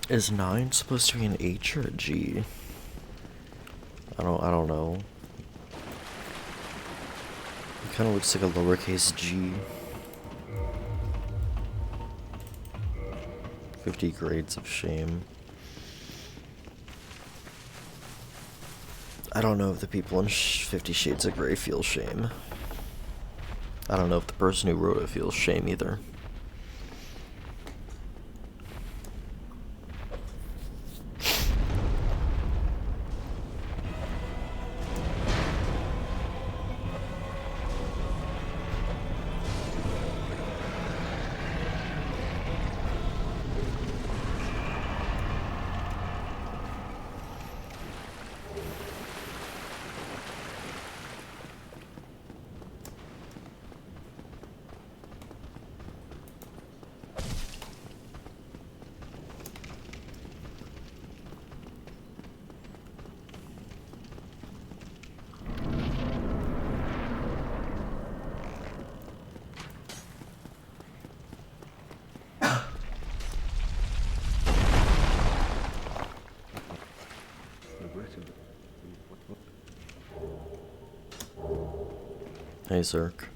Is 9 supposed to be an H or a G? I don't know. It kind of looks like a lowercase g. 50 grades of shame. I don't know if the people in 50 Shades of Grey feel shame. I don't know if the person who wrote it feels shame either. Hey, Zerk.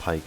Pike.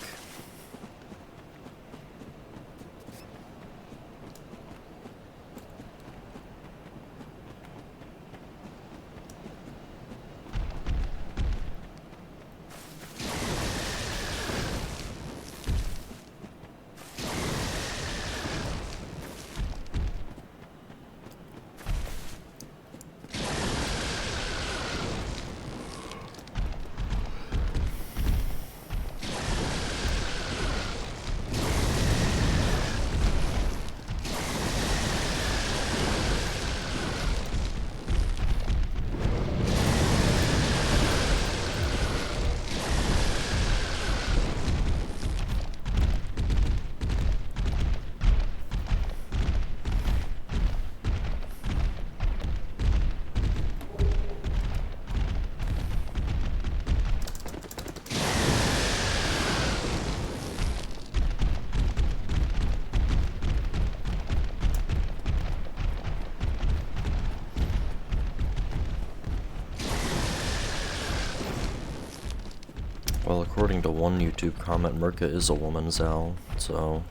Well, according to one YouTube comment, Merca is a woman, Zal, so...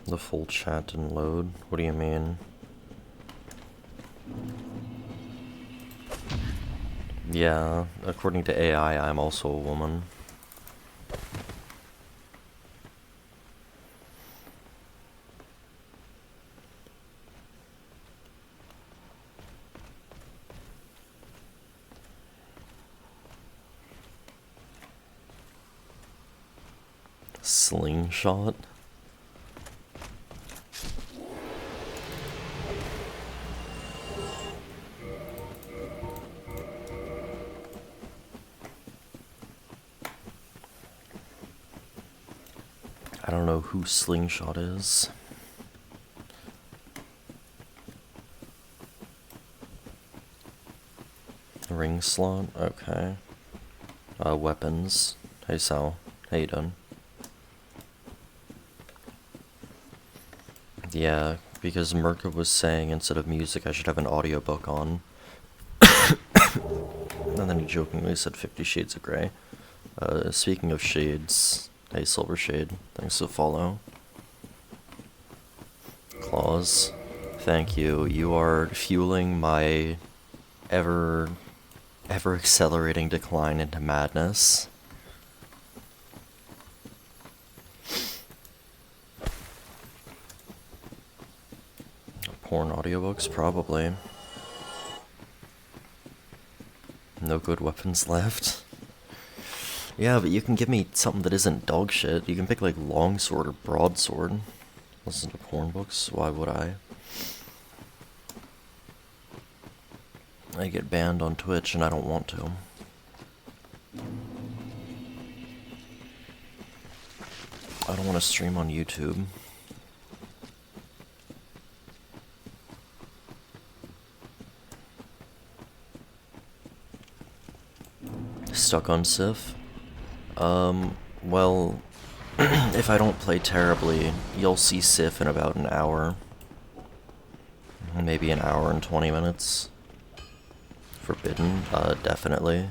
The full chat didn't load? What do you mean? Yeah, according to AI, I'm also a woman. Slingshot? I don't know who Slingshot is. Ring slot? Okay. Weapons. Hey Sal. How you doing? Yeah, because Mirka was saying instead of music I should have an audiobook on. And then he jokingly said 50 Shades of Grey. Speaking of shades, hey Silver Shade, thanks for the follow. Claws, thank you. You are fueling my ever accelerating decline into madness. Porn audiobooks, probably. No good weapons left. Yeah, but you can give me something that isn't dog shit. You can pick like longsword or broadsword. Listen to porn books, why would I? I get banned on Twitch and I don't want to. I don't want to stream on YouTube. Stuck on Sif? Well, if I don't play terribly, you'll see Sif in about an hour. Maybe an hour and 20 minutes. Forbidden? Definitely.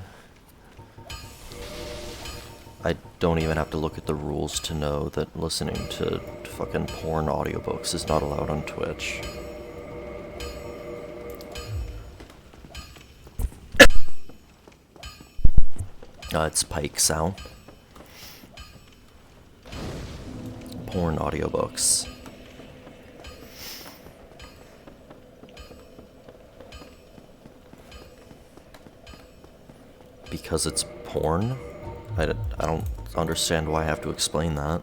I don't even have to look at the rules to know that listening to fucking porn audiobooks is not allowed on Twitch. It's Pike Sal. Porn audiobooks. Because it's porn? I don't understand why I have to explain that.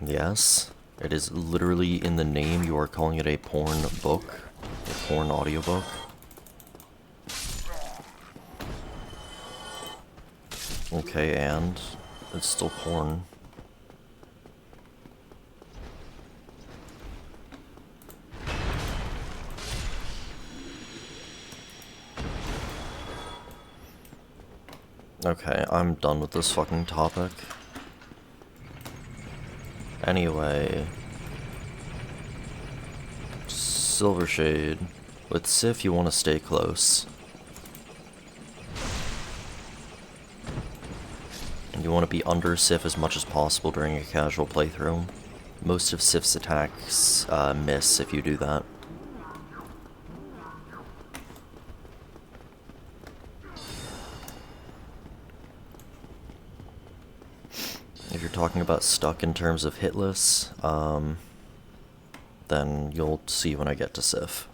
Yes, it is literally in the name. You are calling it a porn book, a porn audiobook. Okay, and it's still porn. Okay, I'm done with this fucking topic. Anyway, Silvershade, with Sif you want to stay close. And you want to be under Sif as much as possible during a casual playthrough. Most of Sif's attacks miss if you do that. If you're talking about stuck in terms of hitless, then you'll see when I get to Sif.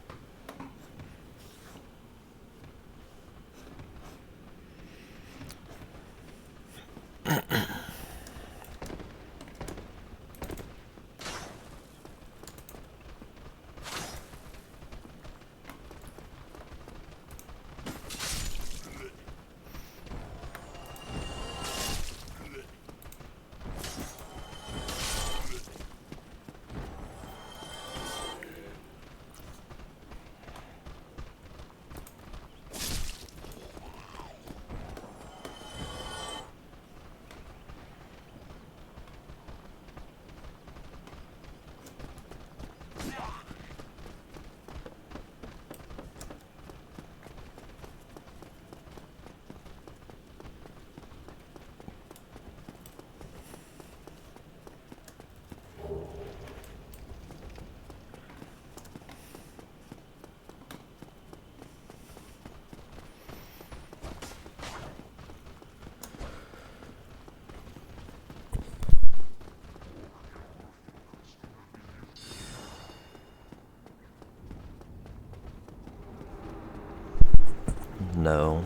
No.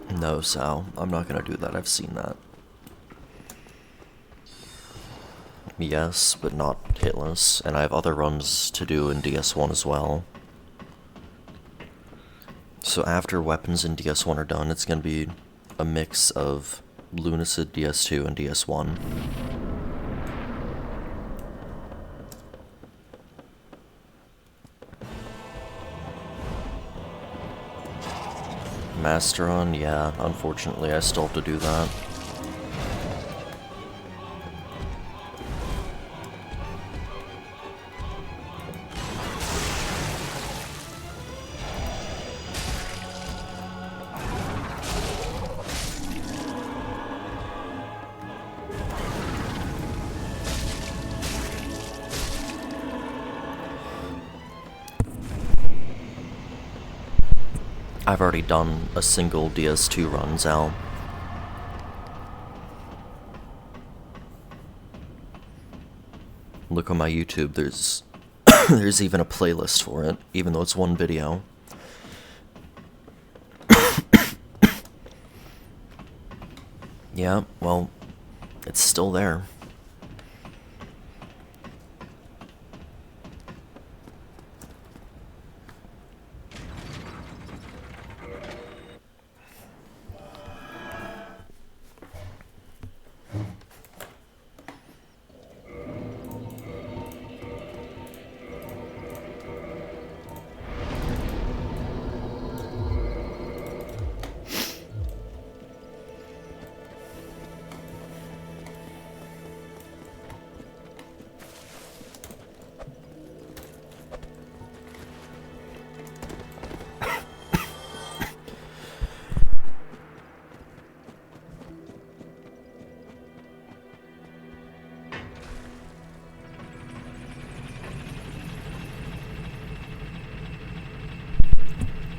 No, Sal, I'm not gonna do that. I've seen that. Yes, but not hitless, and I have other runs to do in DS1 as well. So after weapons in DS1 are done, it's gonna be a mix of Lunacid DS2 and DS1. Masteron, yeah, unfortunately I still have to do that. I've already done a single DS2 run, Zal. Look on my YouTube, there's there's even a playlist for it, even though it's one video. Yeah, well, it's still there.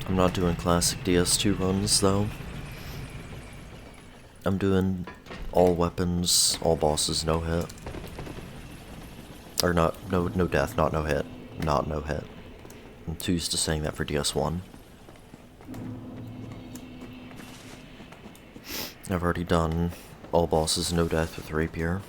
I'm not doing classic DS2 runs, though. I'm doing all weapons, all bosses, no hit. Or no death, not no hit. Not no hit. I'm too used to saying that for DS1. I've already done all bosses, no death with Rapier.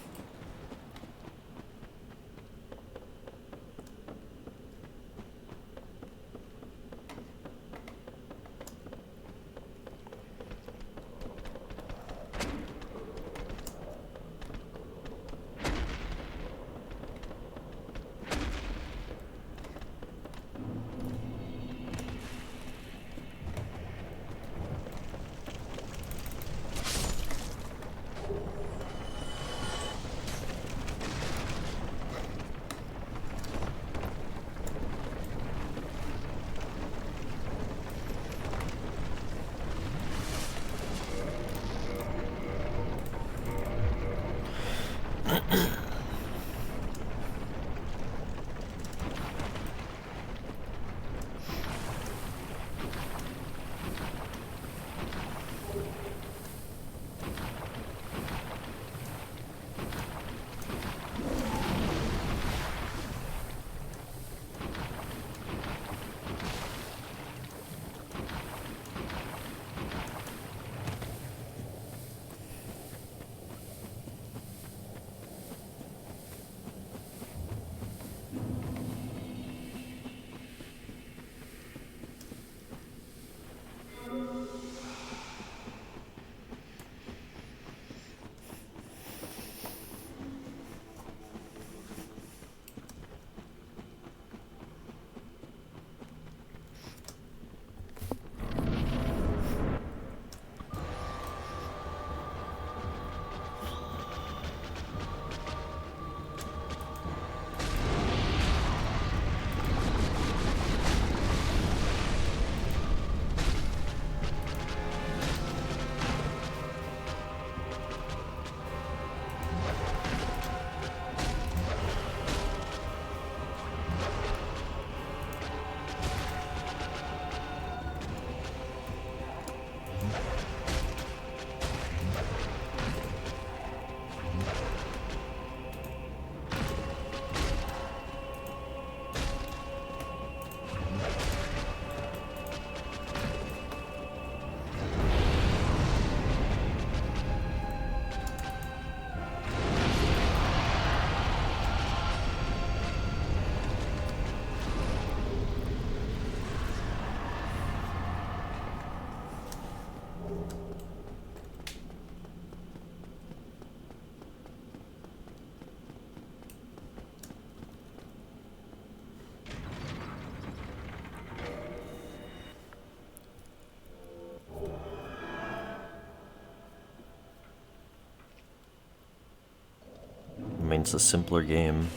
mean, it's a simpler game.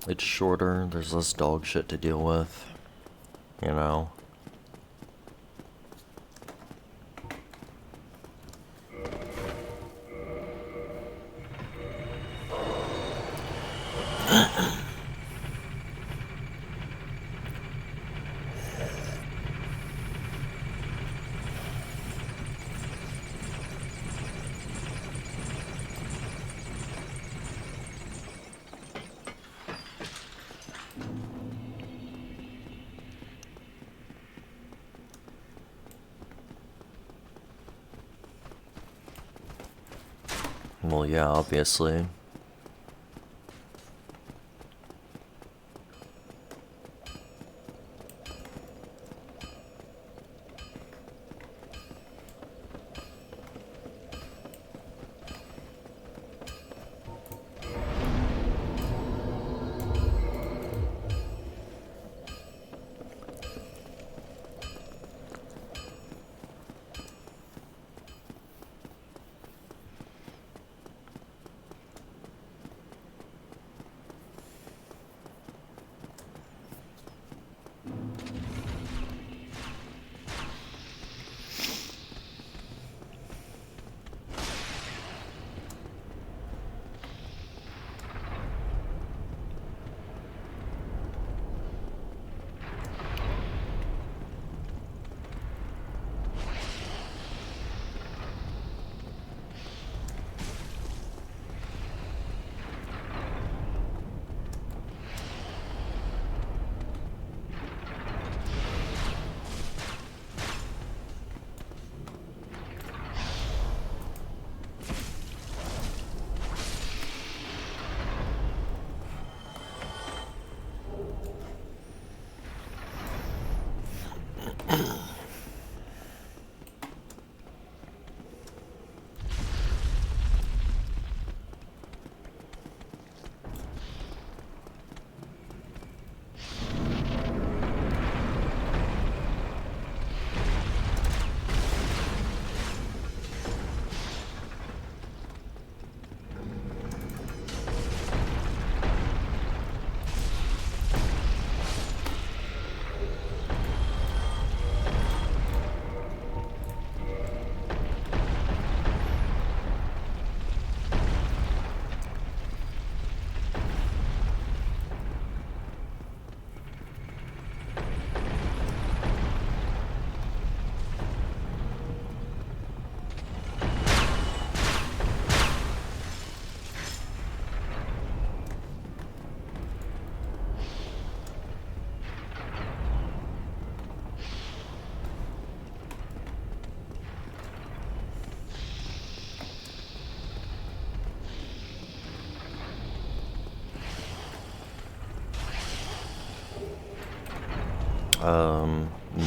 It's shorter, there's less dog shit to deal with, you know. Well, yeah, obviously.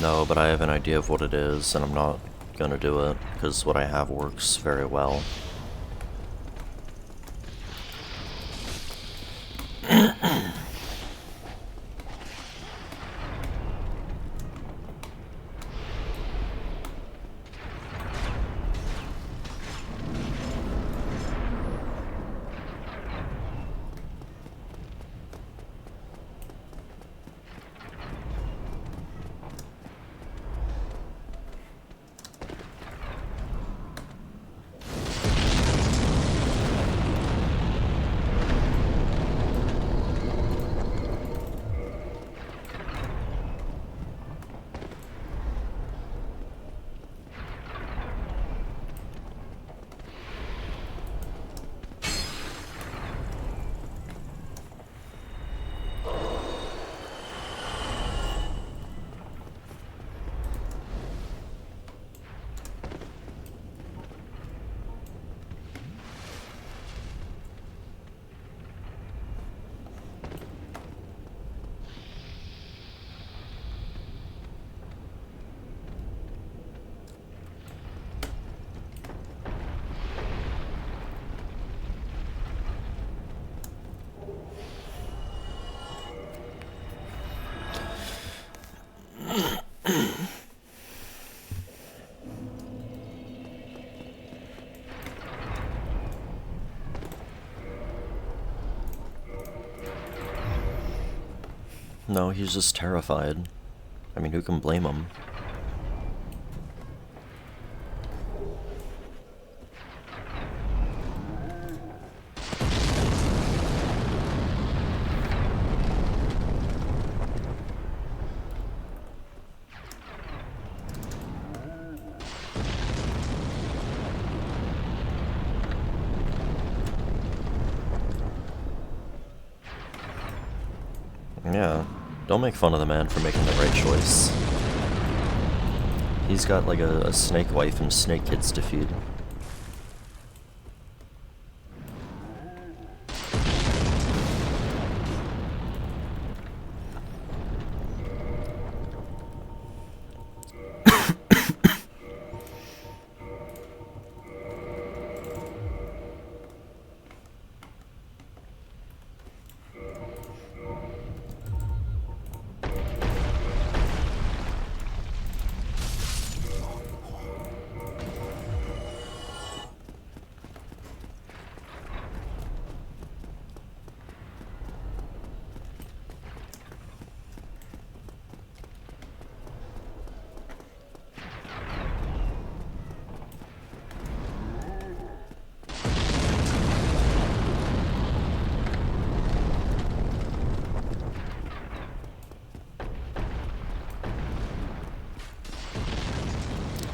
No, but I have an idea of what it is, and I'm not gonna do it, because what I have works very well. No, he's just terrified. I mean, who can blame him? Yeah, don't make fun of the man for making the right choice. He's got like a snake wife and snake kids to feed.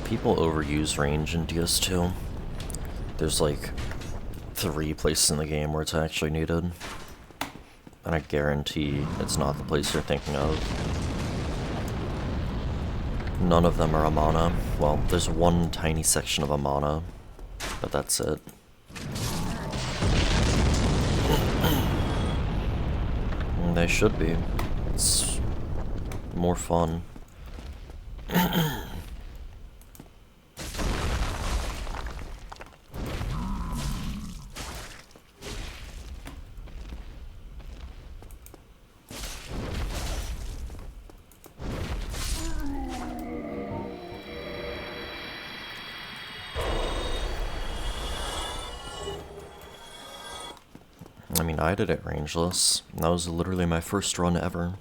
People overuse range in DS2. There's like 3 places in the game where it's actually needed. And I guarantee it's not the place you're thinking of. None of them are Amana. Well, there's one tiny section of Amana, but that's it. And they should be. It's more fun. I mean, I did it rangeless. That was literally my first run ever.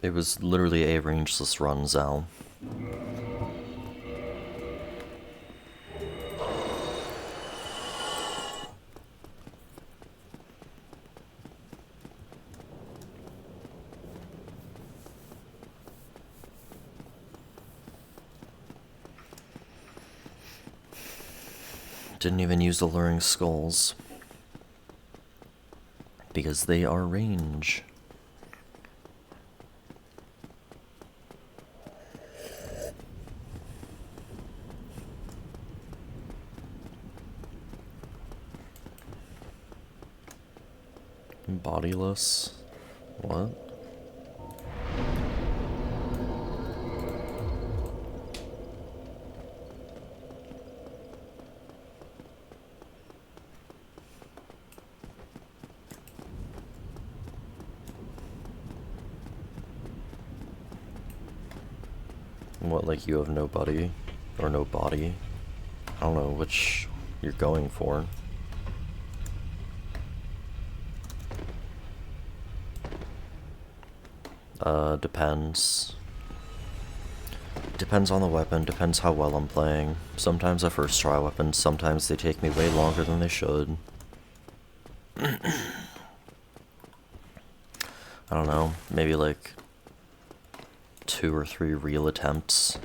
It was literally a rangeless run, Zal. Didn't even use Alluring Skulls. Because they are range. Bodiless? What? What, like you have no buddy? Or no body? I don't know which you're going for. Depends. Depends on the weapon, depends how well I'm playing. Sometimes I first try weapons, sometimes they take me way longer than they should. I don't know, maybe like 2 or 3 real attempts.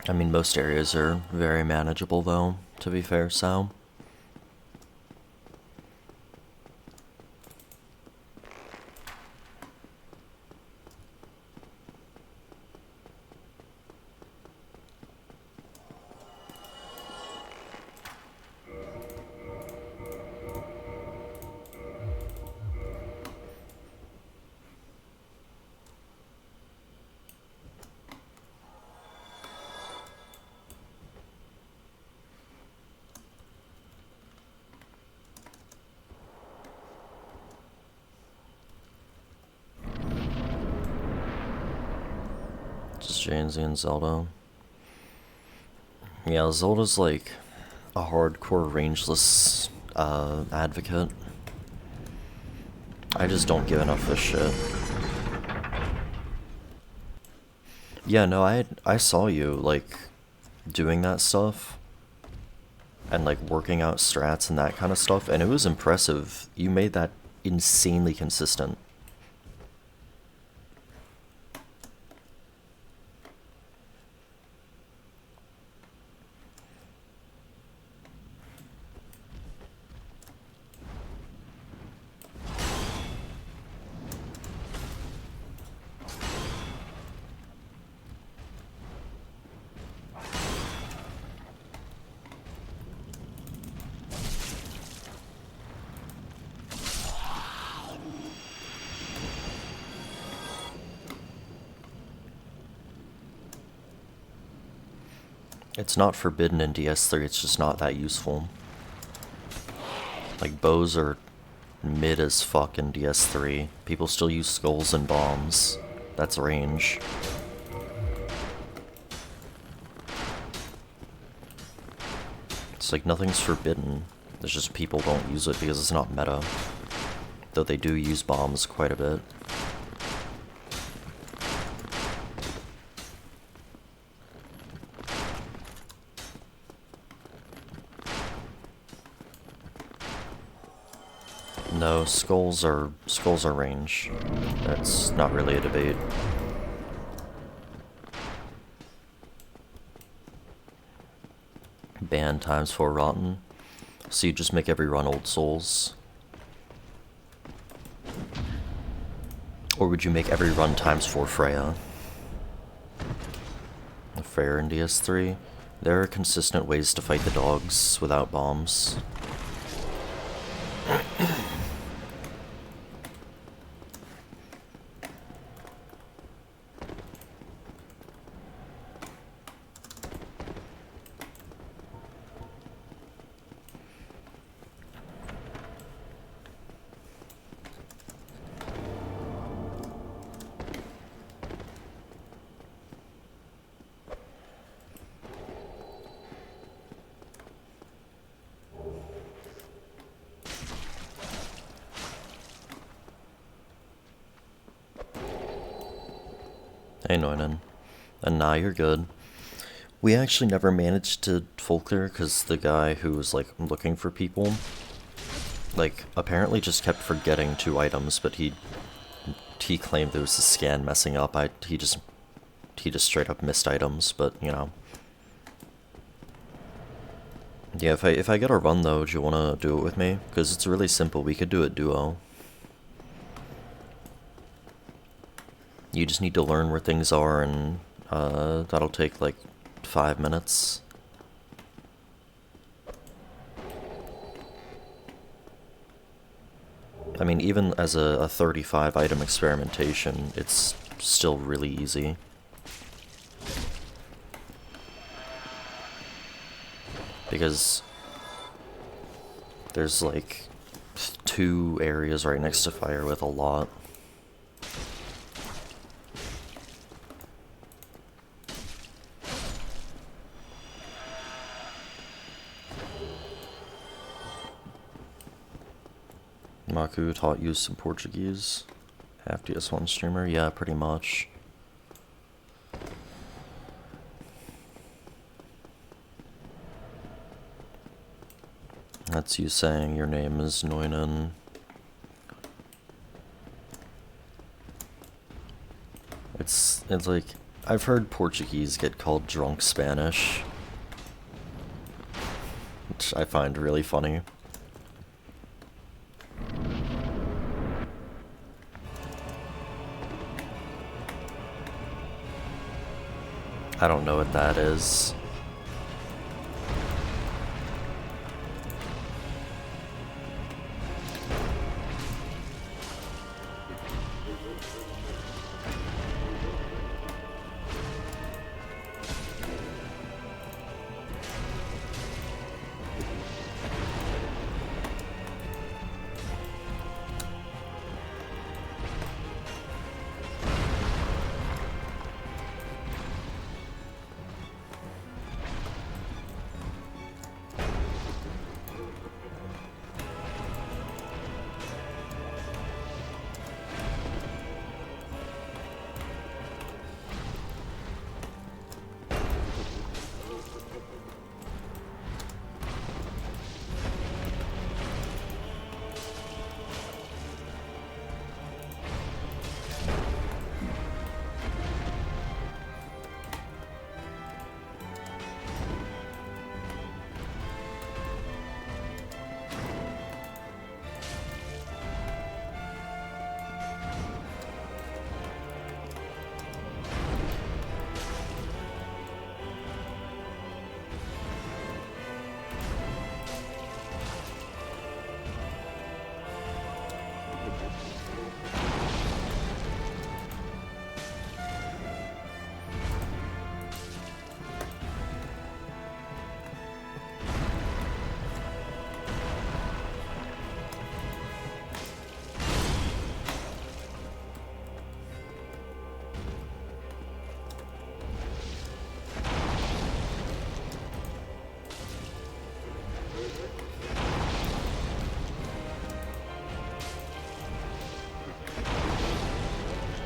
I mean, most areas are very manageable, though, to be fair, so. Just Jay-Z and Zelda. Yeah, Zelda's like a hardcore rangeless advocate. I just don't give enough this shit. Yeah, no, I saw you, like, doing that stuff. And, like, working out strats and that kind of stuff, and it was impressive. You made that insanely consistent. It's not forbidden in DS3, it's just not that useful. Like, bows are mid as fuck in DS3. People still use skulls and bombs. That's range. It's like nothing's forbidden. It's just people don't use it because it's not meta. Though they do use bombs quite a bit. No, skulls are range. That's not really a debate. Ban times 4 rotten. So you just make every run old souls. Or would you make every run times 4 Freya? Fair in DS3. There are consistent ways to fight the dogs without bombs. Hey Noinen. And nah, you're good. We actually never managed to full clear because the guy who was like looking for people, like, apparently just kept forgetting 2 items, but he claimed there was a scan messing up. He just straight up missed items, but you know. Yeah, if I get a run though, do you wanna do it with me? Because it's really simple. We could do it duo. You just need to learn where things are, and that'll take like 5 minutes. I mean, even as a 35 item experimentation, it's still really easy. Because there's like 2 areas right next to fire with a lot. Maku taught you some Portuguese? Half DS1 streamer? Yeah, pretty much. That's you saying your name is Noinen. It's like, I've heard Portuguese get called drunk Spanish, which I find really funny. I don't know what that is.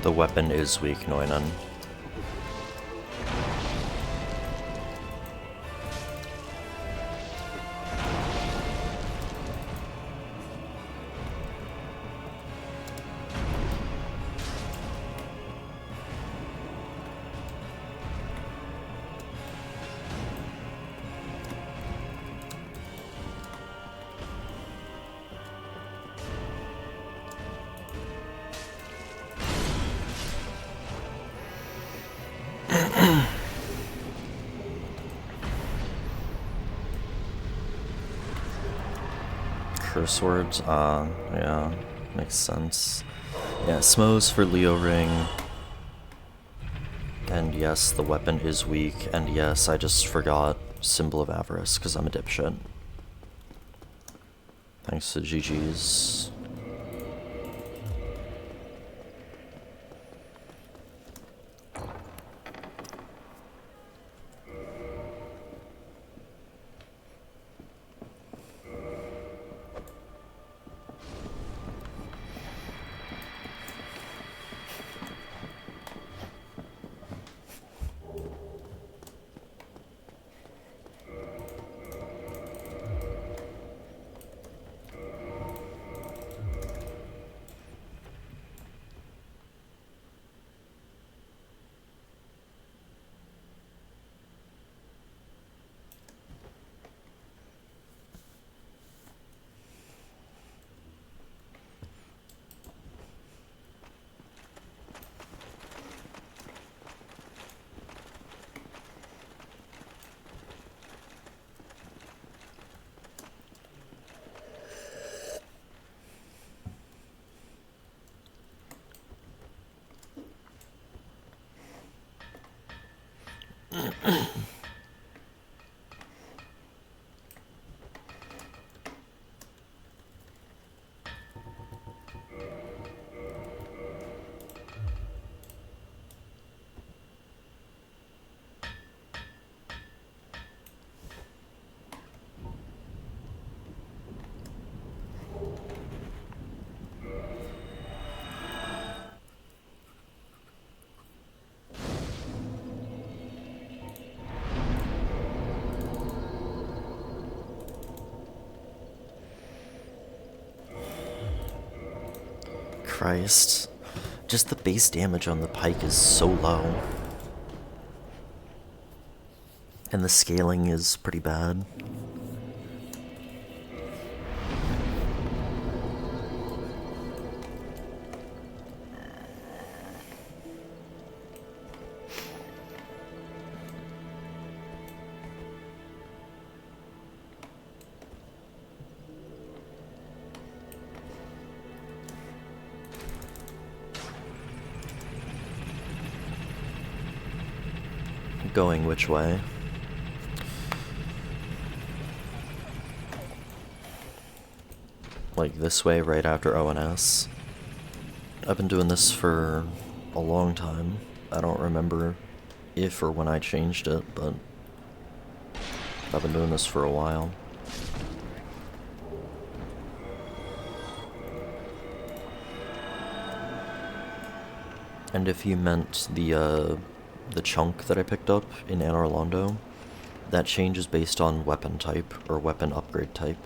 The weapon is weak, Neunen. Curse words, yeah, makes sense. Yeah, Smough's for Leo Ring. And yes, the weapon is weak, and yes, I just forgot Symbol of Avarice, because I'm a dipshit. Thanks to GG's. Christ. Just the base damage on the Pike is so low. And the scaling is pretty bad. Going which way? Like this way right after ONS? I've been doing this for a long time. I don't remember if or when I changed it, but I've been doing this for a while. And if you meant the chunk that I picked up in Anor Londo, that changes based on weapon type, or weapon upgrade type.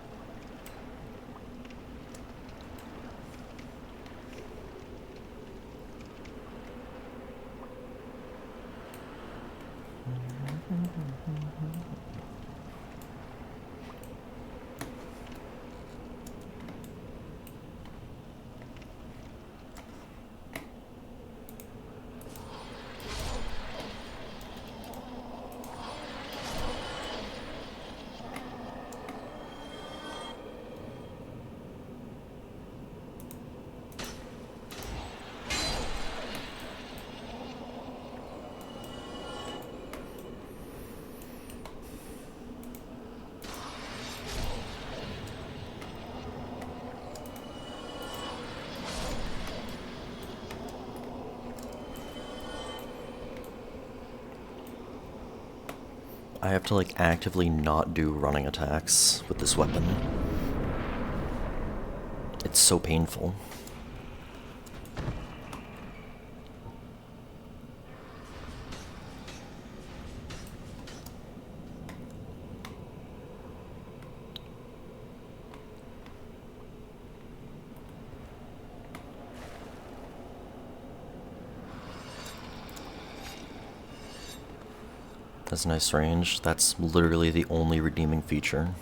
I have to, like, actively not do running attacks with this weapon. It's so painful. That's nice range. That's literally the only redeeming feature.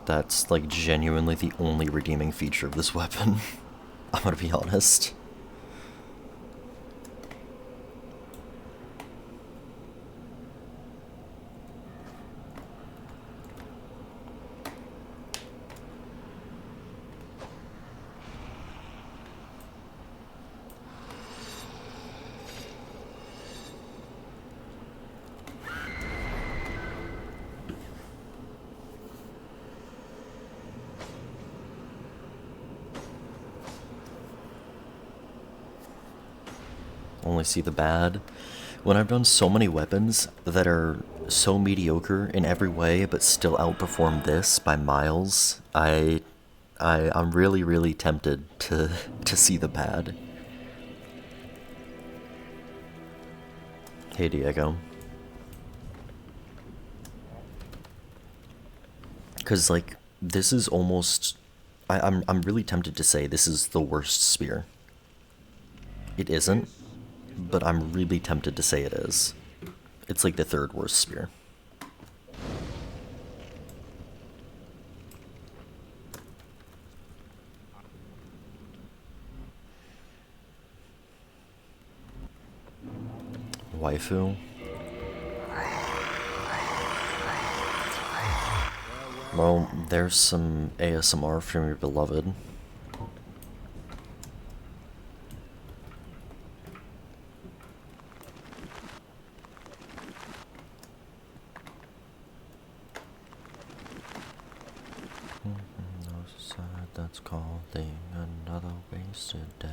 That's, like, genuinely the only redeeming feature of this weapon. I'm gonna be honest. Only see the bad. When I've done so many weapons that are so mediocre in every way but still outperform this by miles, I'm really, really tempted to see the bad. Hey Diego. Cause like this is almost I'm really tempted to say this is the worst spear. It isn't, but I'm really tempted to say it is. It's like the third worst spear. Waifu. Well, there's some ASMR from your beloved. That's called another wasted day.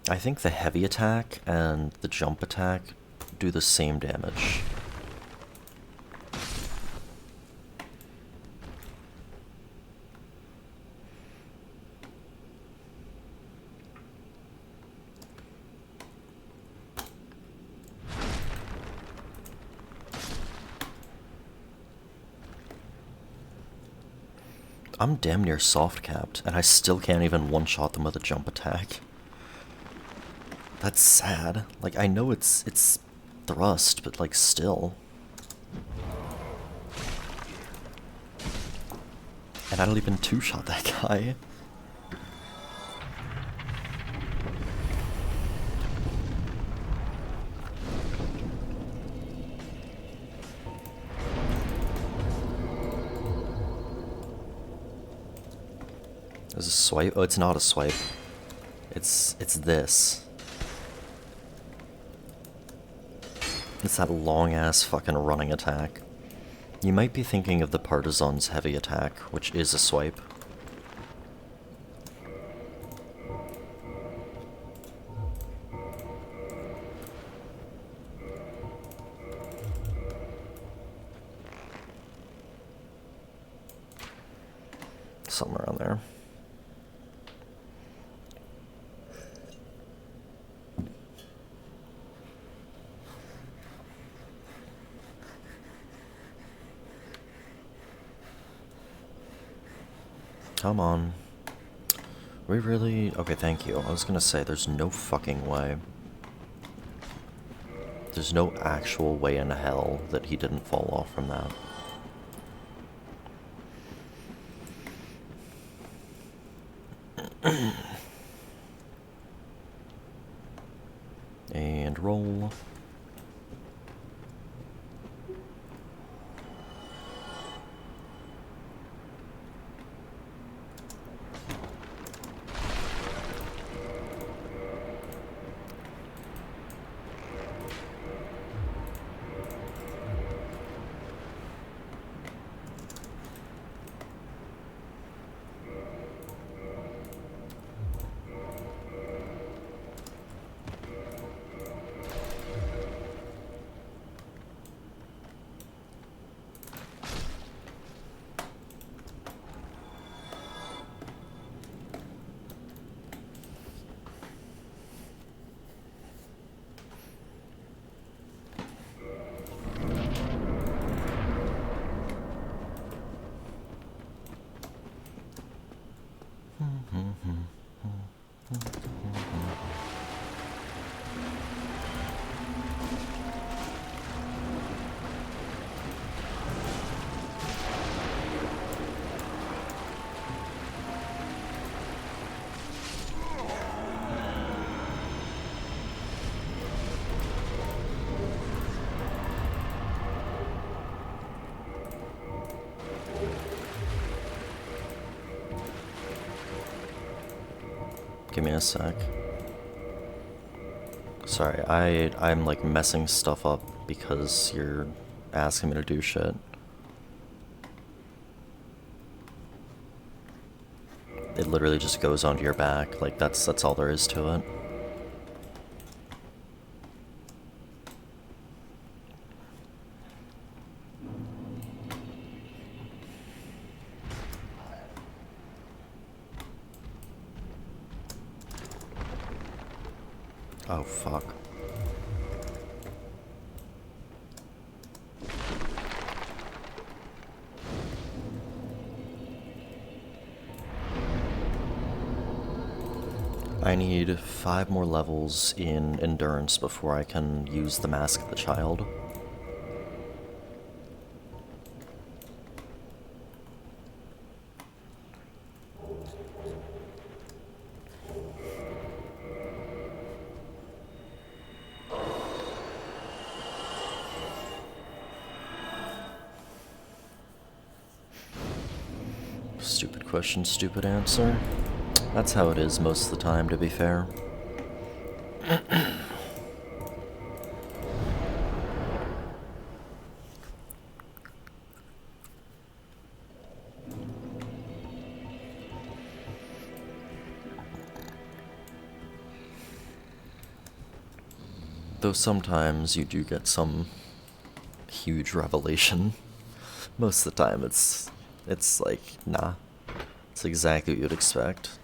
I think the heavy attack and the jump attack do the same damage. I'm damn near soft capped, and I still can't even one-shot them with a jump attack. That's sad. Like, I know it's thrust, but like, still. And I don't even two-shot that guy. There's a swipe. Oh, it's not a swipe. It's this. It's that long-ass fucking running attack. You might be thinking of the Partisan's heavy attack, which is a swipe. Somewhere around there. Come on. We really... Okay, thank you. I was gonna say, there's no fucking way. There's no actual way in hell that he didn't fall off from that. And roll. Give me a sec. Sorry, I'm like messing stuff up because you're asking me to do shit. It literally just goes onto your back, like that's all there is to it. Oh, fuck. I need 5 more levels in endurance before I can use the Mask of the Child. Stupid question, stupid answer. That's how it is most of the time, to be fair. Though sometimes you do get some huge revelation. Most of the time it's like, nah. It's exactly what you'd expect.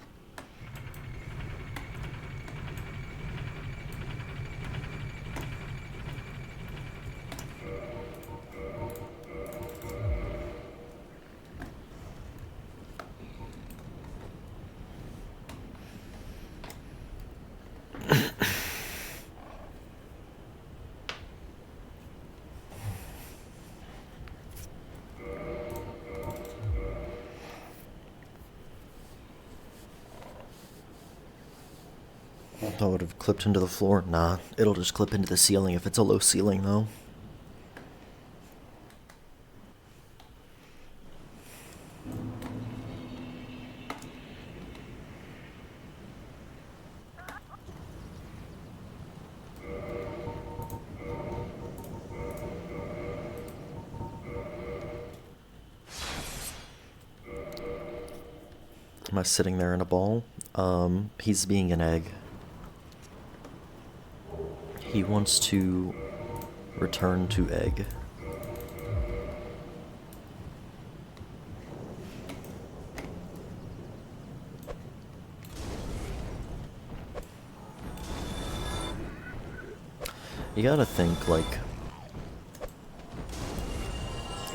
That would have clipped into the floor. Nah, it'll just clip into the ceiling if it's a low ceiling, though. Am I sitting there in a ball? He's being an egg. He wants to return to egg. You gotta think, like,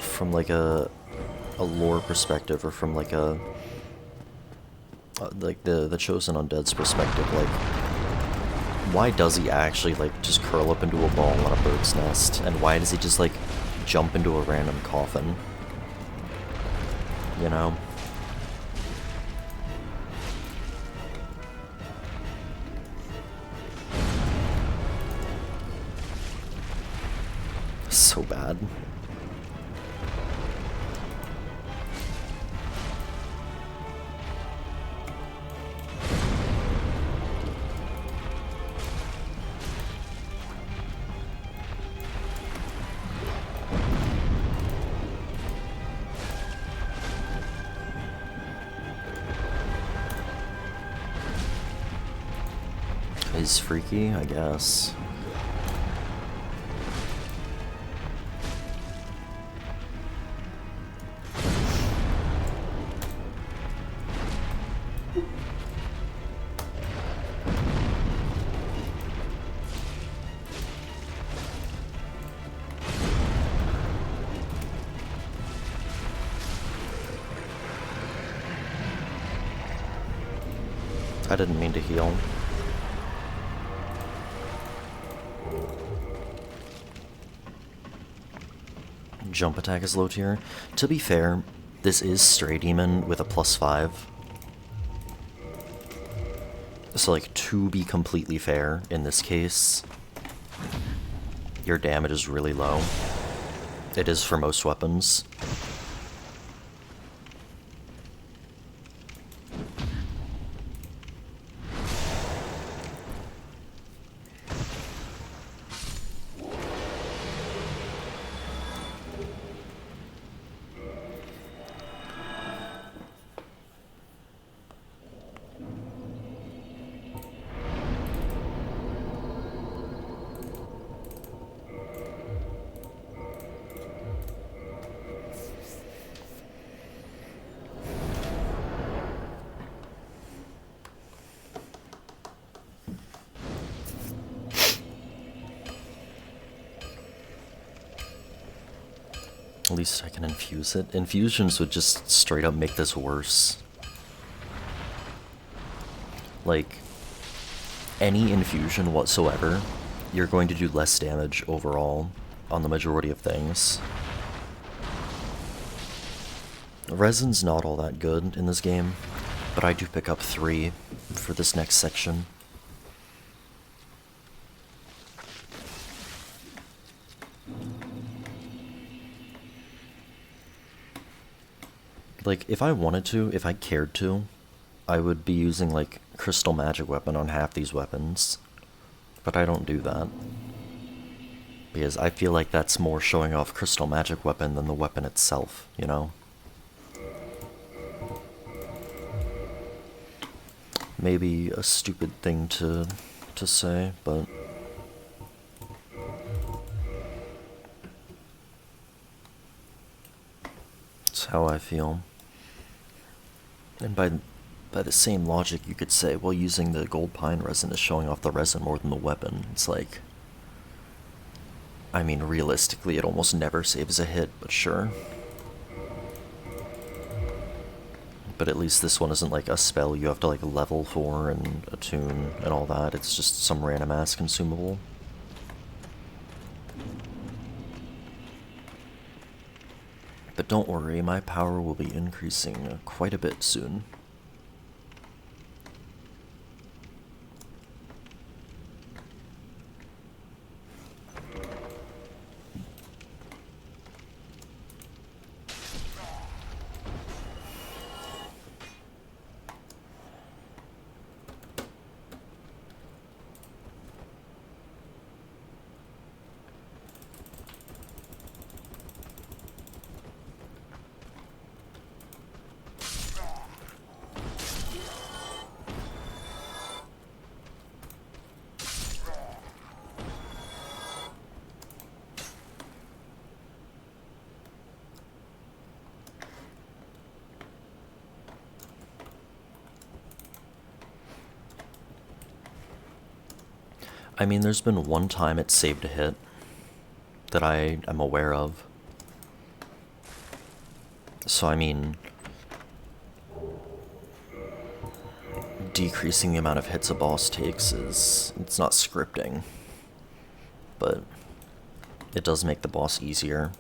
from like a lore perspective, or from like a like the Chosen Undead's perspective, like, why does he actually, like, just curl up into a ball on a bird's nest? And why does he just, like, jump into a random coffin? You know? So bad. He's freaky, I guess. I didn't mean to heal. Jump attack is low tier. To be fair, this is Stray Demon with a +5. So, like, to be completely fair, in this case, your damage is really low. It is for most weapons. At least I can infuse it. Infusions would just straight up make this worse. Like, any infusion whatsoever, you're going to do less damage overall on the majority of things. Resin's not all that good in this game, but I do pick up 3 for this next section. Like, if I wanted to, if I cared to, I would be using, like, Crystal Magic Weapon on half these weapons. But I don't do that. Because I feel like that's more showing off Crystal Magic Weapon than the weapon itself, you know? Maybe a stupid thing to say, but... it's how I feel. And by the same logic, you could say, well, using the gold pine resin is showing off the resin more than the weapon. It's like, I mean, realistically, it almost never saves a hit, but sure. But at least this one isn't like a spell you have to like level for and attune and all that. It's just some random ass consumable. But don't worry, my power will be increasing quite a bit soon. I mean, there's been one time it saved a hit that I am aware of. So, I mean, decreasing the amount of hits a boss takes it's not scripting, but it does make the boss easier.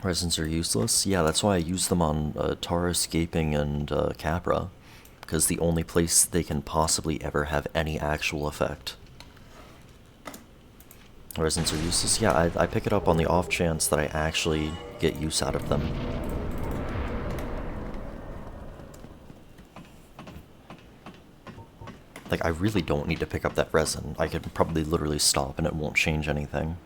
Resins are useless? Yeah, that's why I use them on Tarus, Gaping, and Capra, because the only place they can possibly ever have any actual effect. Resins are useless? Yeah, I pick it up on the off chance that I actually get use out of them. Like, I really don't need to pick up that resin. I could probably literally stop and it won't change anything.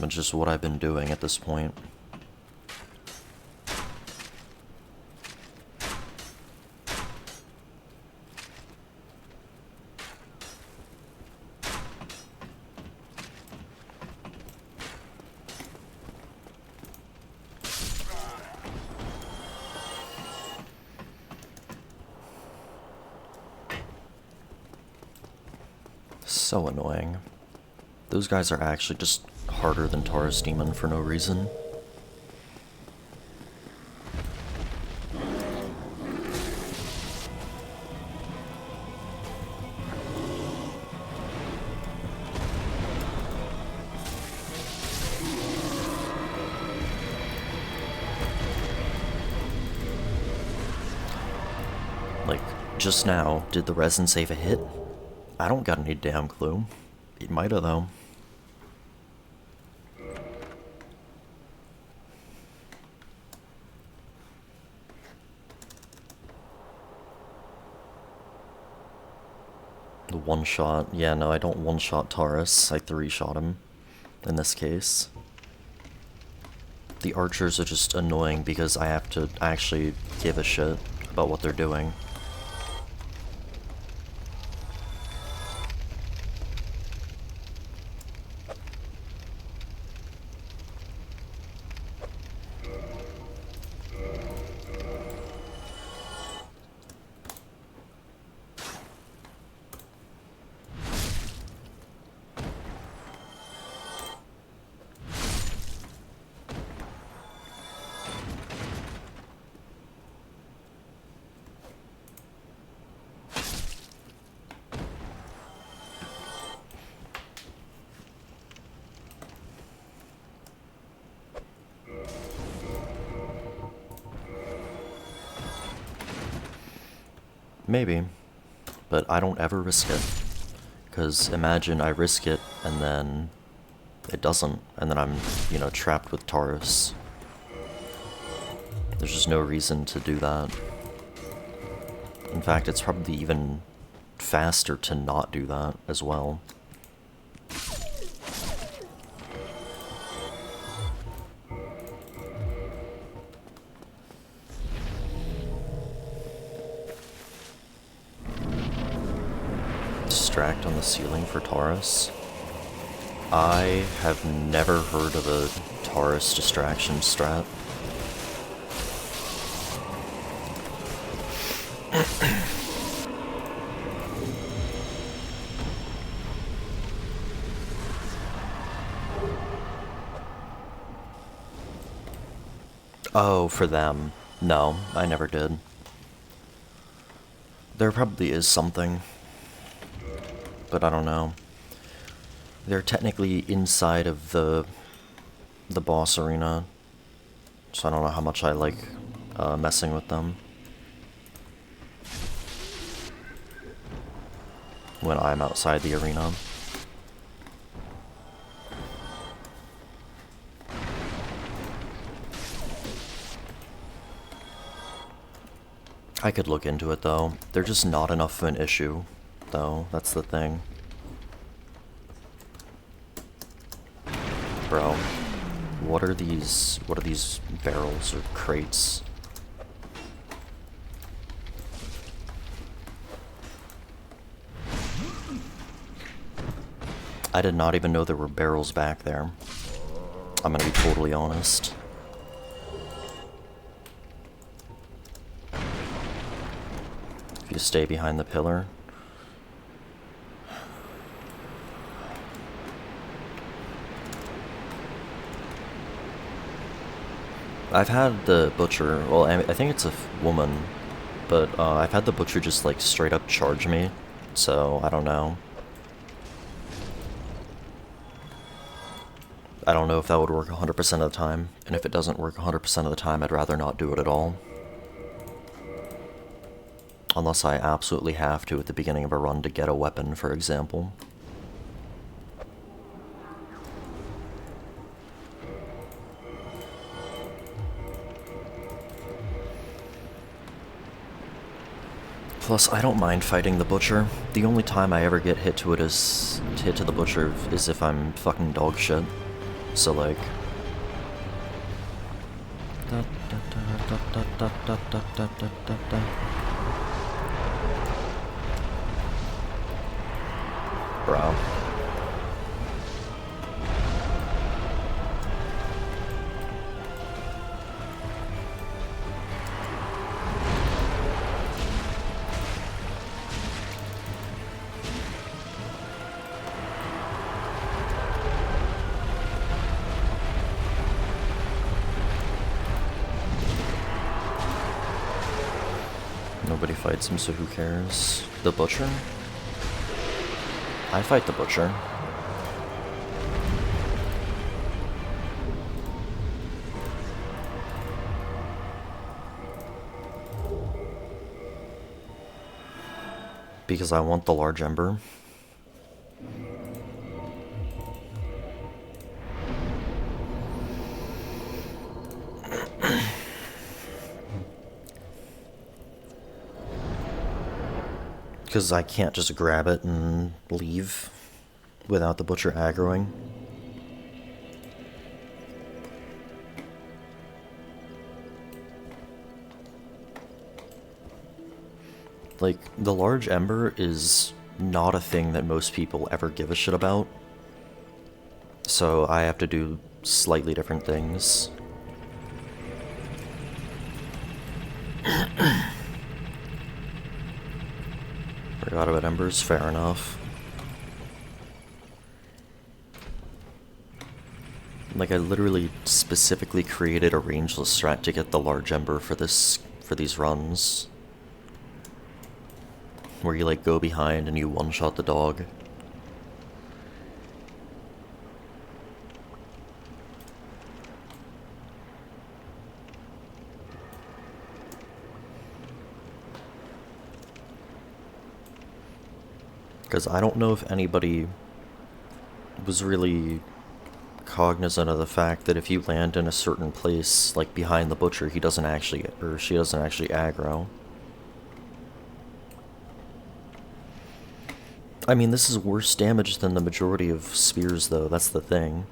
It's just what I've been doing at this point. So annoying. Those guys are actually just harder than Tarus Demon for no reason. Like, just now, did the resin save a hit? I don't got any damn clue. It might've, though. The one-shot. Yeah, no, I don't one-shot Tarus. I three-shot him, in this case. The archers are just annoying because I have to actually give a shit about what they're doing. Maybe, but I don't ever risk it. Because imagine I risk it, and then it doesn't, and then I'm, you know, trapped with Tarus. There's just no reason to do that. In fact, it's probably even faster to not do that as well. Distract on the ceiling for Tarus. I have never heard of a Tarus distraction strat. Oh, for them. No, I never did. There probably is something, but I don't know. They're technically inside of the boss arena, so I don't know how much I like messing with them when I'm outside the arena. I could look into it though. They're just not enough of an issue, though. That's the thing. Bro, what are these barrels or crates? I did not even know there were barrels back there. I'm gonna be totally honest. If you stay behind the pillar. I've had the butcher, well, I think it's a woman, but I've had the butcher just like straight up charge me, so I don't know. I don't know if that would work 100% of the time, and if it doesn't work 100% of the time, I'd rather not do it at all. Unless I absolutely have to at the beginning of a run to get a weapon, for example. Plus, I don't mind fighting the butcher. The only time I ever get hit to the butcher is if I'm fucking dog shit. So like... Bro. Nobody fights him, so who cares? The butcher? I fight the butcher. Because I want the large ember. Because I can't just grab it and leave without the butcher aggroing. Like, the large ember is not a thing that most people ever give a shit about. So I have to do slightly different things. Forgot about embers, fair enough. Like, I literally specifically created a rangeless strat to get the large ember for these runs. Where you like go behind and you one-shot the dog. Because I don't know if anybody was really cognizant of the fact that if you land in a certain place, like behind the butcher, he doesn't actually, or she doesn't actually aggro. I mean, this is worse damage than the majority of spears, though, that's the thing.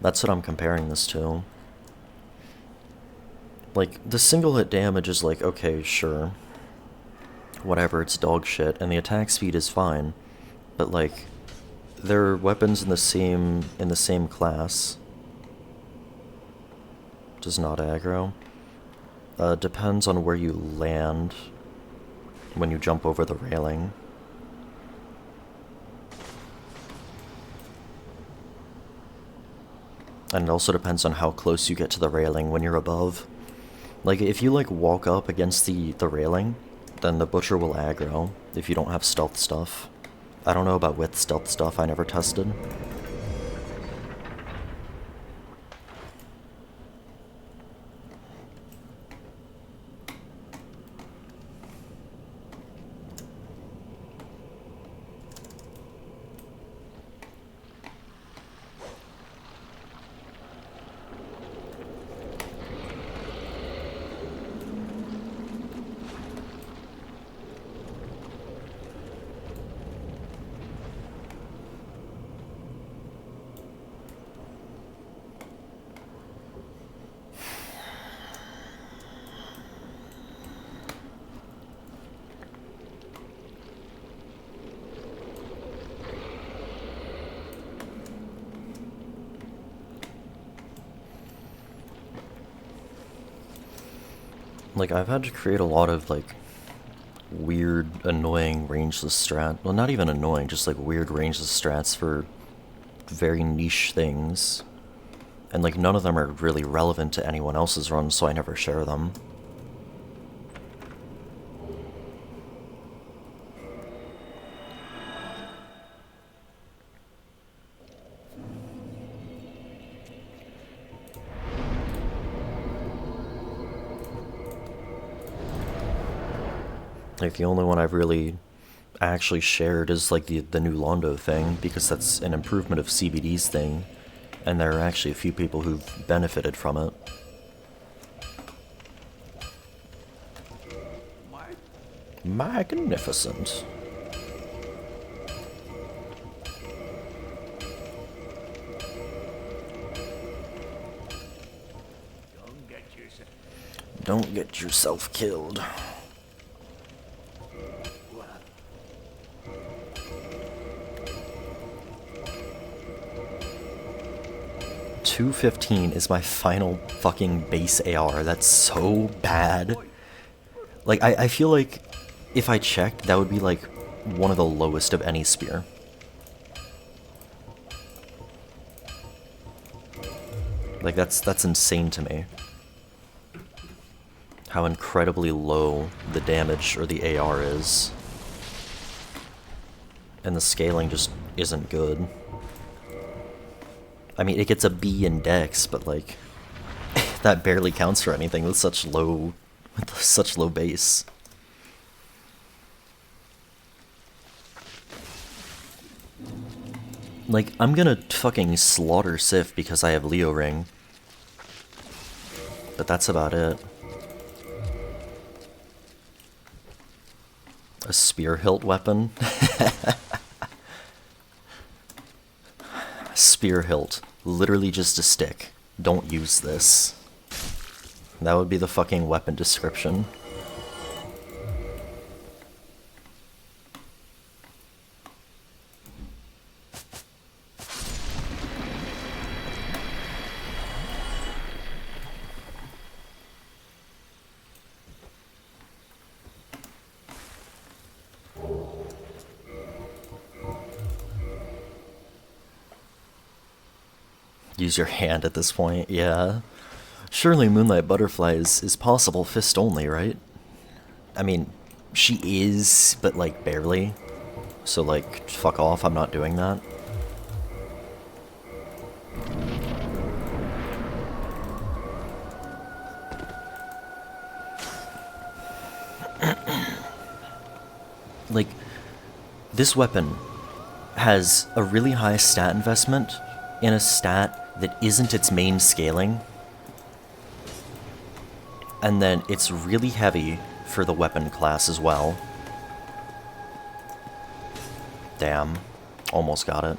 That's what I'm comparing this to. Like, the single hit damage is like, okay, sure. Whatever, it's dog shit, and the attack speed is fine. But like, they're weapons in the same class. Does not aggro. Depends on where you land when you jump over the railing. And it also depends on how close you get to the railing when you're above. Like, if you like walk up against the railing, then the butcher will aggro if you don't have stealth stuff. I don't know about with stealth stuff, I never tested. Like, I've had to create a lot of, like, weird, annoying rangeless strat. Well, not even annoying, just, like, weird rangeless strats for very niche things. And, like, none of them are really relevant to anyone else's run, so I never share them. Like, the only one I've really actually shared is, like, the new Londo thing, because that's an improvement of CBD's thing, and there are actually a few people who've benefited from it. Magnificent. Don't get yourself killed. $215 is my final fucking base AR. That's so bad. Like, I feel like if I checked, that would be like one of the lowest of any spear. Like, that's insane to me. How incredibly low the damage or the AR is. And the scaling just isn't good. I mean, it gets a B in Dex, but like, that barely counts for anything with such low base. Like, I'm gonna fucking slaughter Sif because I have Leo Ring. But that's about it. A spear hilt weapon? Spear hilt. Literally just a stick. Don't use this. That would be the fucking weapon description. Use your hand at this point, yeah. Surely Moonlight Butterfly is possible fist only, right? I mean, she is, but like barely. So like, fuck off, I'm not doing that. Like, this weapon has a really high stat investment in a stat that isn't its main scaling, and then it's really heavy for the weapon class as well. Damn, almost got it.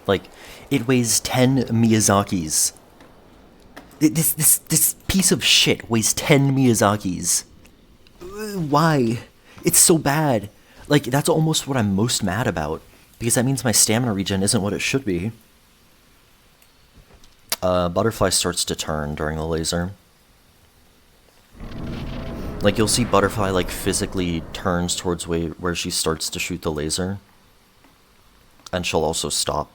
Like, it weighs 10 Miyazakis. This piece of shit weighs 10 Miyazakis. Why? It's so bad. Like, that's almost what I'm most mad about, because that means my stamina regen isn't what it should be. Butterfly starts to turn during the laser. Like, you'll see Butterfly, like, physically turns towards where she starts to shoot the laser. And she'll also stop.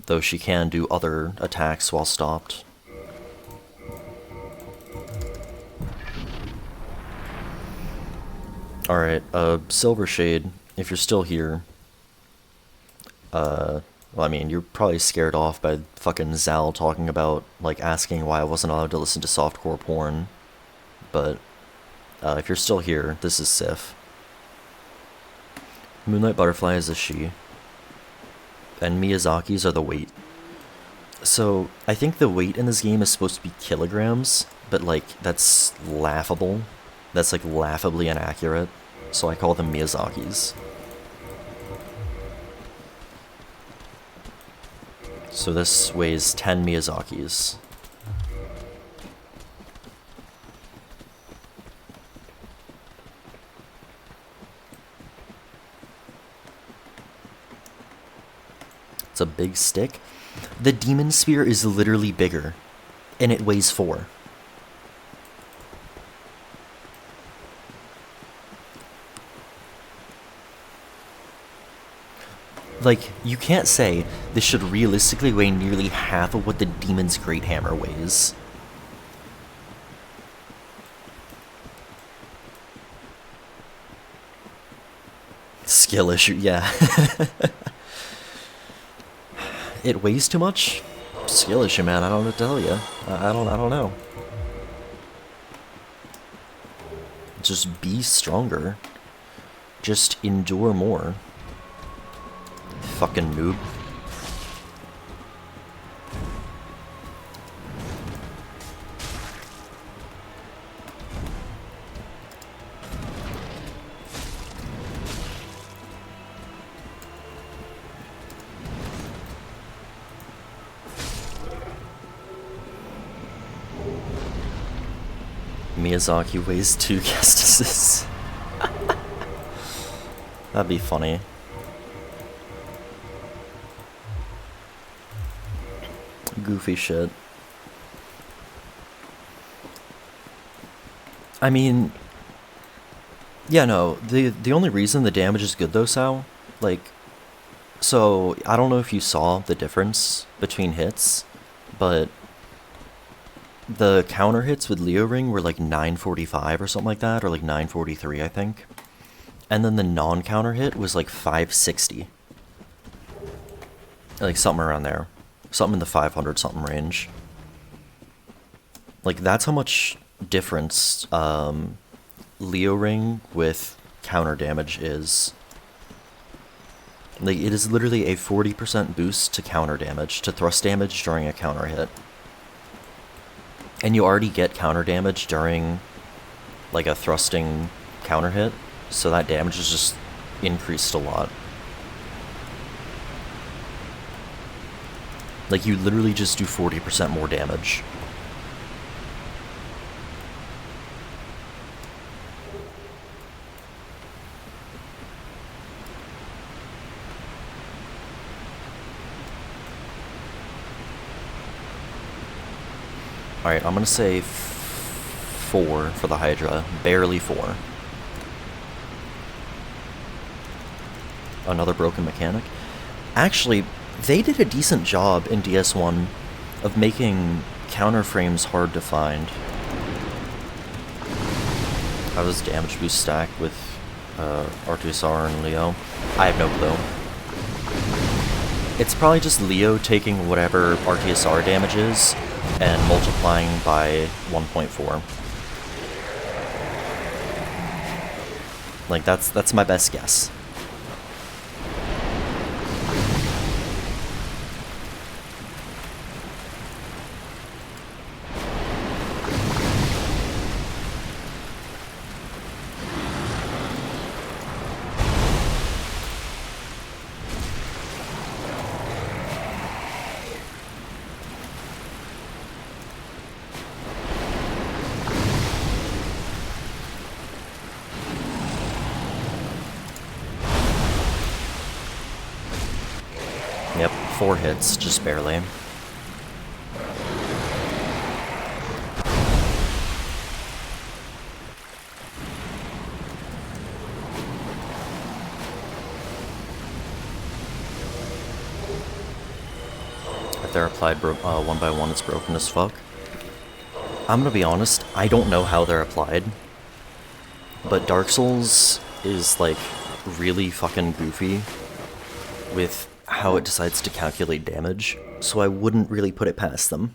Though she can do other attacks while stopped. Alright, Silver Shade, if you're still here, well, I mean, you're probably scared off by fucking Zal talking about, like, asking why I wasn't allowed to listen to softcore porn, but, if you're still here, this is Sif. Moonlight Butterfly is a she. And Miyazaki's are the weight. So, I think the weight in this game is supposed to be kilograms, but, like, that's laughable. That's, like, laughably inaccurate. so I call them Miyazakis. So this weighs 10 Miyazakis. It's a big stick. The Demon Spear is literally bigger, and it weighs 4. Like, you can't say this should realistically weigh nearly half of what the Demon's Great Hammer weighs. Skill issue, yeah. It weighs too much? Skill issue, man, I don't know what to tell you. I don't know. Just be stronger. Just endure more. Fucking noob. Miyazaki weighs 2 Kestis's. That'd be funny. Goofy shit. I mean, yeah, no, the only reason the damage is good though, Sal, like, so I don't know if you saw the difference between hits, but the counter hits with Leo Ring were like 945 or something like that, or like 943, I think. And then the non-counter hit was like 560. Like something around there. Something in the 500 something range. Like, that's how much difference Leo Ring with counter damage is. Like, it is literally a 40% boost to counter damage, to thrust damage during a counter hit. And you already get counter damage during, like, a thrusting counter hit, so that damage is just increased a lot. Like, you literally just do 40% more damage. Alright, I'm gonna say 4 for the Hydra. Barely 4. Another broken mechanic. Actually, they did a decent job in DS1 of making counter frames hard to find. How does damage boost stack with R2SR and Leo? I have no clue. It's probably just Leo taking whatever RTSR damage is and multiplying by 1.4. Like, that's my best guess. Yep, 4 hits, just barely. If they're applied one by one, it's broken as fuck. I'm gonna be honest, I don't know how they're applied. But Dark Souls is, like, really fucking goofy with how it decides to calculate damage, so I wouldn't really put it past them.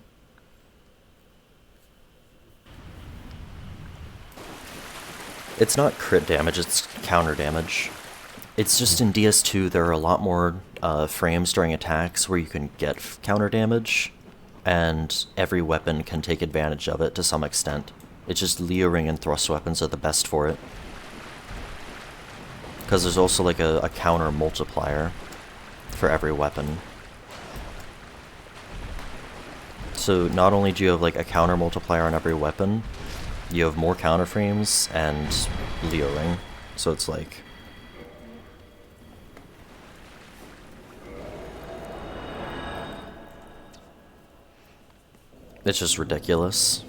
It's not crit damage, it's counter damage. It's just in DS2 there are a lot more frames during attacks where you can get counter damage, and every weapon can take advantage of it to some extent. It's just Leo Ring and thrust weapons are the best for it. Because there's also like a counter multiplier for every weapon. So not only do you have like a counter multiplier on every weapon, you have more counter frames and Leo Ring. So it's like... it's just ridiculous.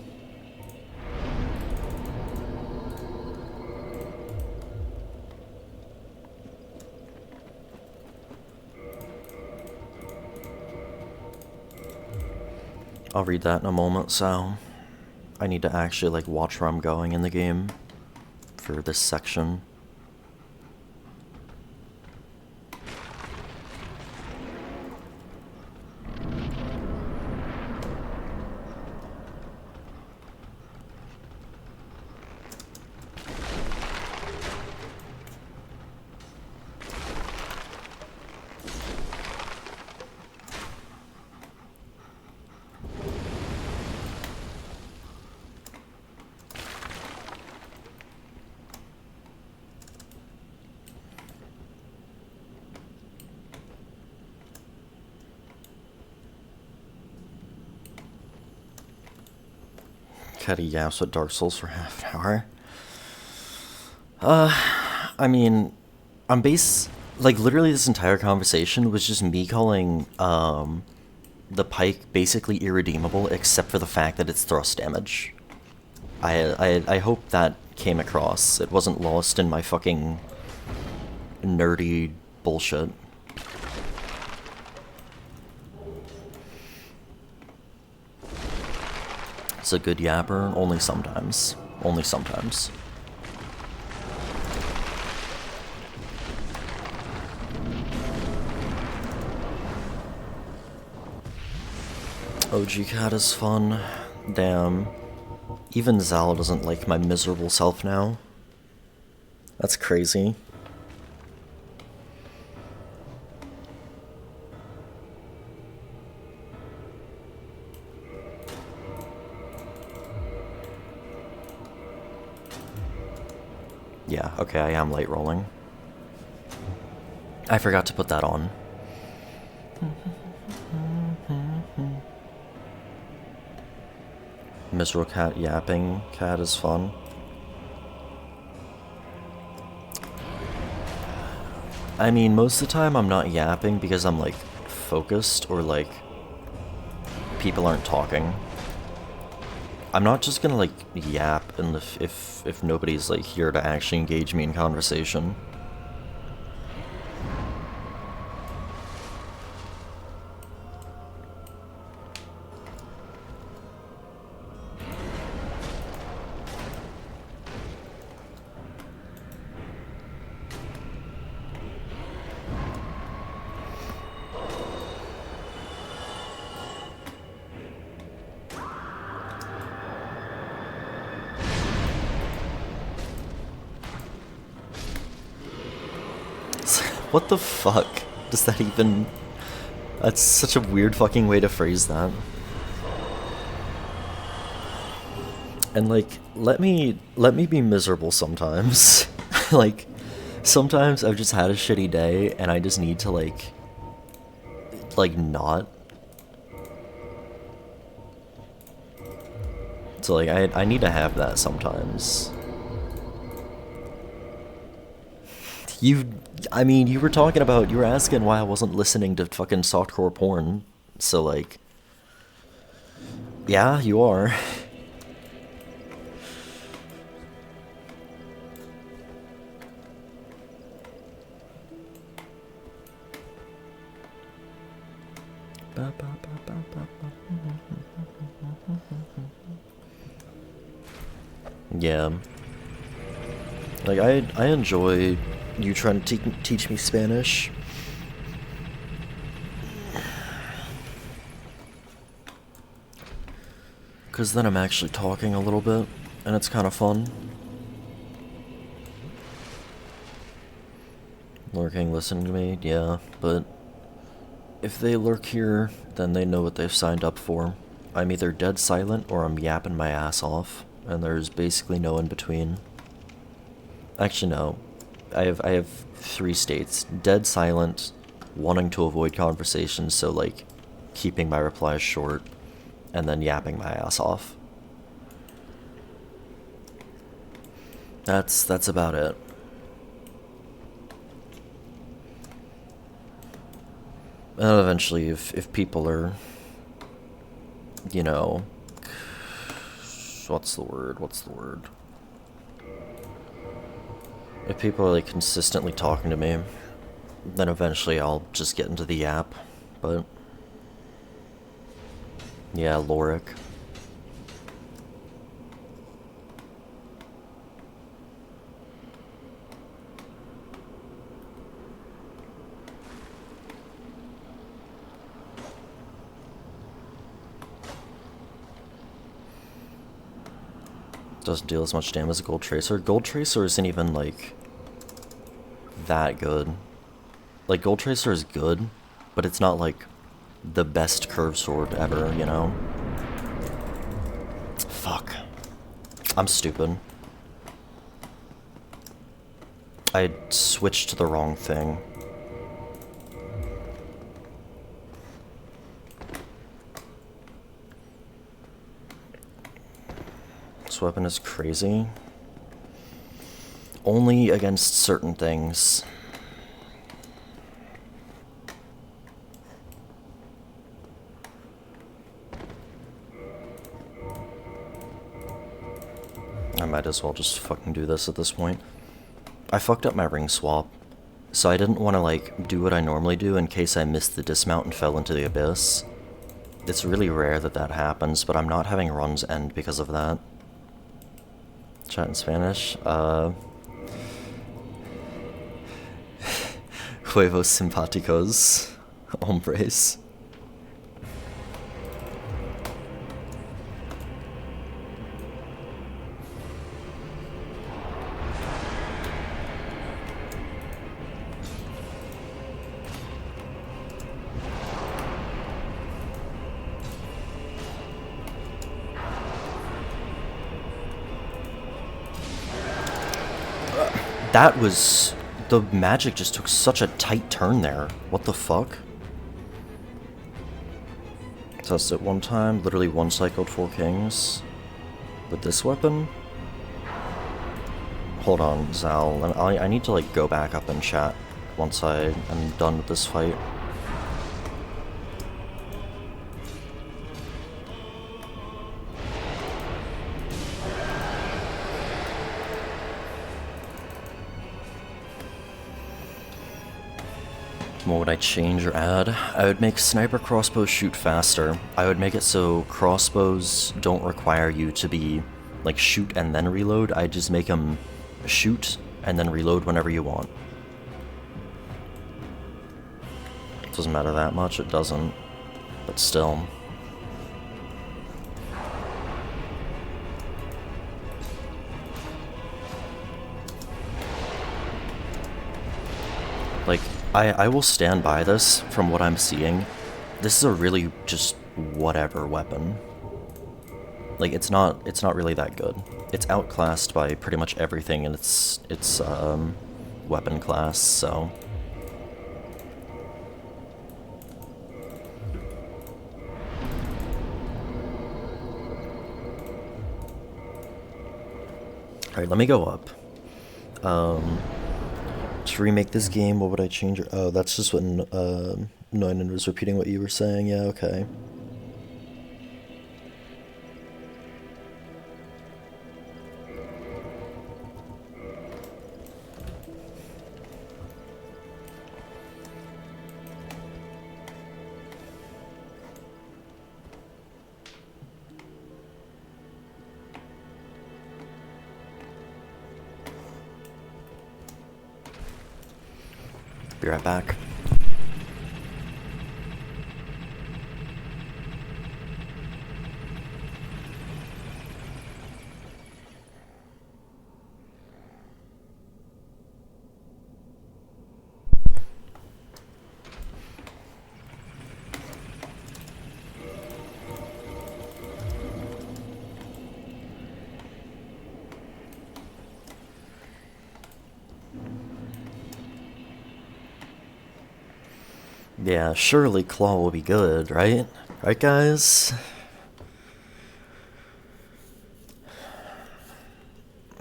I'll read that in a moment, so I need to actually like watch where I'm going in the game for this section. Had a yaps with Dark Souls for half an hour. I mean, like literally this entire conversation was just me calling the Pike basically irredeemable, except for the fact that it's thrust damage. I hope that came across. It wasn't lost in my fucking nerdy bullshit. It's a good yapper, only sometimes. Only sometimes. OG Cat is fun. Damn. Even Zal doesn't like my miserable self now. That's crazy. Yeah, okay, I am light rolling. I forgot to put that on. Miserable cat yapping cat is fun. I mean, most of the time I'm not yapping because I'm like focused or like people aren't talking. I'm not just gonna like yap and if nobody's like here to actually engage me in conversation. What the fuck? Does that even... That's such a weird fucking way to phrase that. And like, let me be miserable sometimes. Like, sometimes I've just had a shitty day and I just need to like not. So like, I need to have that sometimes. I mean, you were talking about, you were asking why I wasn't listening to fucking softcore porn, so like, yeah, you are. Yeah. Like, I enjoy you trying to teach me Spanish. Because then I'm actually talking a little bit, and it's kind of fun. Lurking, listening to me, yeah, but if they lurk here, then they know what they've signed up for. I'm either dead silent or I'm yapping my ass off, and there's basically no in between. Actually, no. I have three states: dead silent, wanting to avoid conversations, so like keeping my replies short, and then yapping my ass off. That's about it. And eventually, if people are, you know, what's the word? If people are like consistently talking to me, then eventually I'll just get into the yap. But yeah, Lorik. Doesn't deal as much damage as a Gold Tracer. Gold Tracer isn't even, like, that good. Like, Gold Tracer is good, but it's not, like, the best curved sword ever, you know? Fuck. I'm stupid. I switched to the wrong thing. This weapon is crazy. Only against certain things. I might as well just fucking do this at this point. I fucked up my ring swap, so I didn't want to like do what I normally do in case I missed the dismount and fell into the abyss. It's really rare that that happens, but I'm not having runs end because of that. Chat in Spanish. Huevos simpáticos, hombres. That was... the magic just took such a tight turn there. What the fuck? Test it one time, literally one cycled 4 kings. With this weapon? Hold on, Zal. I need to like go back up and chat once I am done with this fight. What would I change or add? I would make sniper crossbows shoot faster. I would make it so crossbows don't require you to be, like, shoot and then reload. I just make them shoot and then reload whenever you want. It doesn't matter that much, it doesn't. But still. Like, I will stand by this from what I'm seeing. This is a really just whatever weapon. Like, it's not really that good. It's outclassed by pretty much everything in its weapon class, so. Alright, let me go up. To remake this game, what would I change? Oh, that's just what Neunen was repeating what you were saying. Yeah, okay. Be right back. Yeah, surely Claw will be good, right? Right, guys?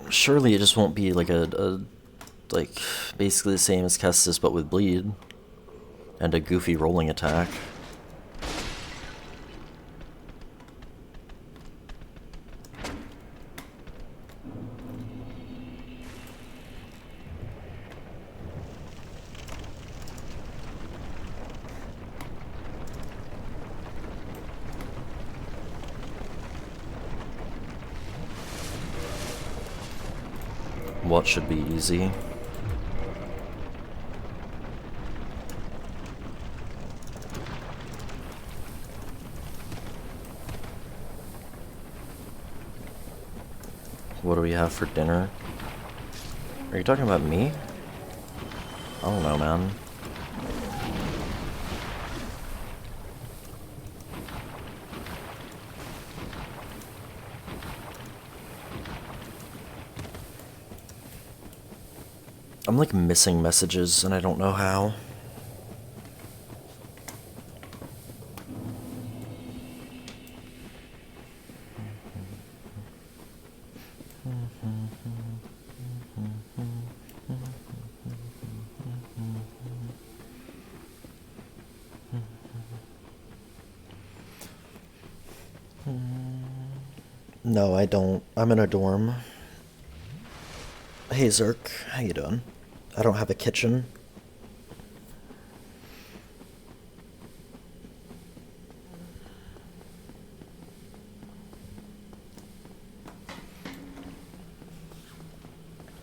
Surely it just won't be like like, basically the same as Kestis, but with bleed. And a goofy rolling attack. What should be easy? What do we have for dinner? Are you talking about me? I don't know, man. I'm like missing messages and I don't know how. No, I don't. I'm in a dorm. Hey Zerk, how you doing? I don't have a kitchen.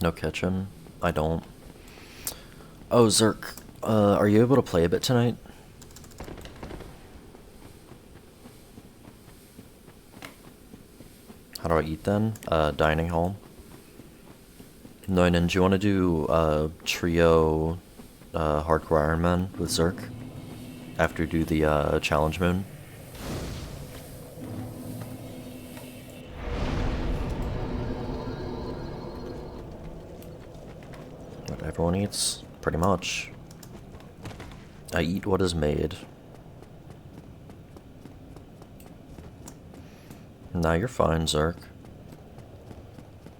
No kitchen? I don't. Oh, Zerk, are you able to play a bit tonight? How do I eat then? Dining hall. Noinen, do you want to do trio hardcore Iron Man with Zerk? After you do the challenge moon? What everyone eats? Pretty much. I eat what is made. Nah, you're fine, Zerk.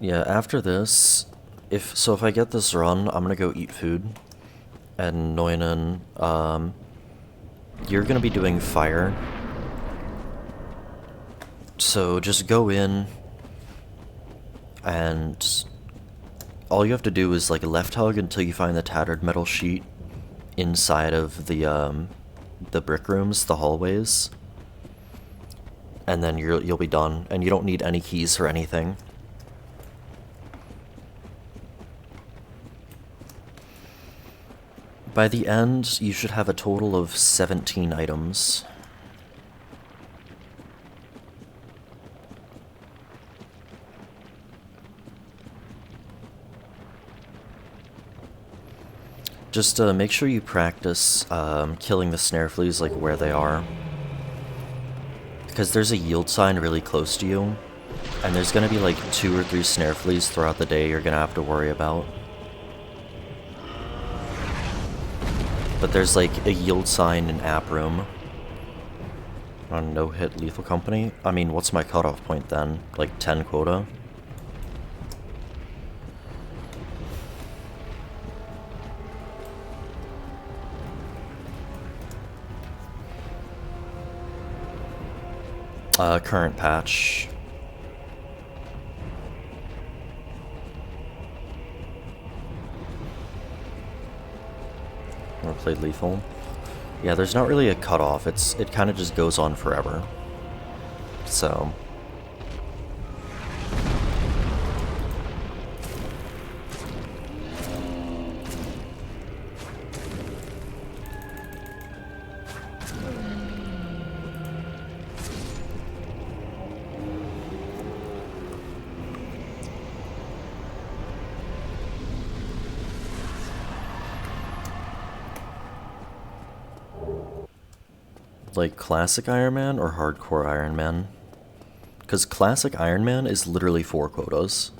Yeah, after this, if I get this run, I'm gonna go eat food. And Noinen, you're gonna be doing fire. So just go in, and all you have to do is like left hug until you find the tattered metal sheet inside of the brick rooms, the hallways. And then you'll be done, and you don't need any keys or anything. By the end, you should have a total of 17 items. Just make sure you practice killing the snare fleas like where they are. Because there's a yield sign really close to you, and there's gonna be like 2 or 3 snare fleas throughout the day you're gonna have to worry about. But there's like a yield sign in app room on no hit lethal company. I mean, what's my cutoff point then? Like 10 quota? Current patch. Or played lethal. Yeah, there's not really a cutoff. It kind of just goes on forever. So. Like classic Iron Man or hardcore Iron Man? Because classic Iron Man is literally 4 quotas.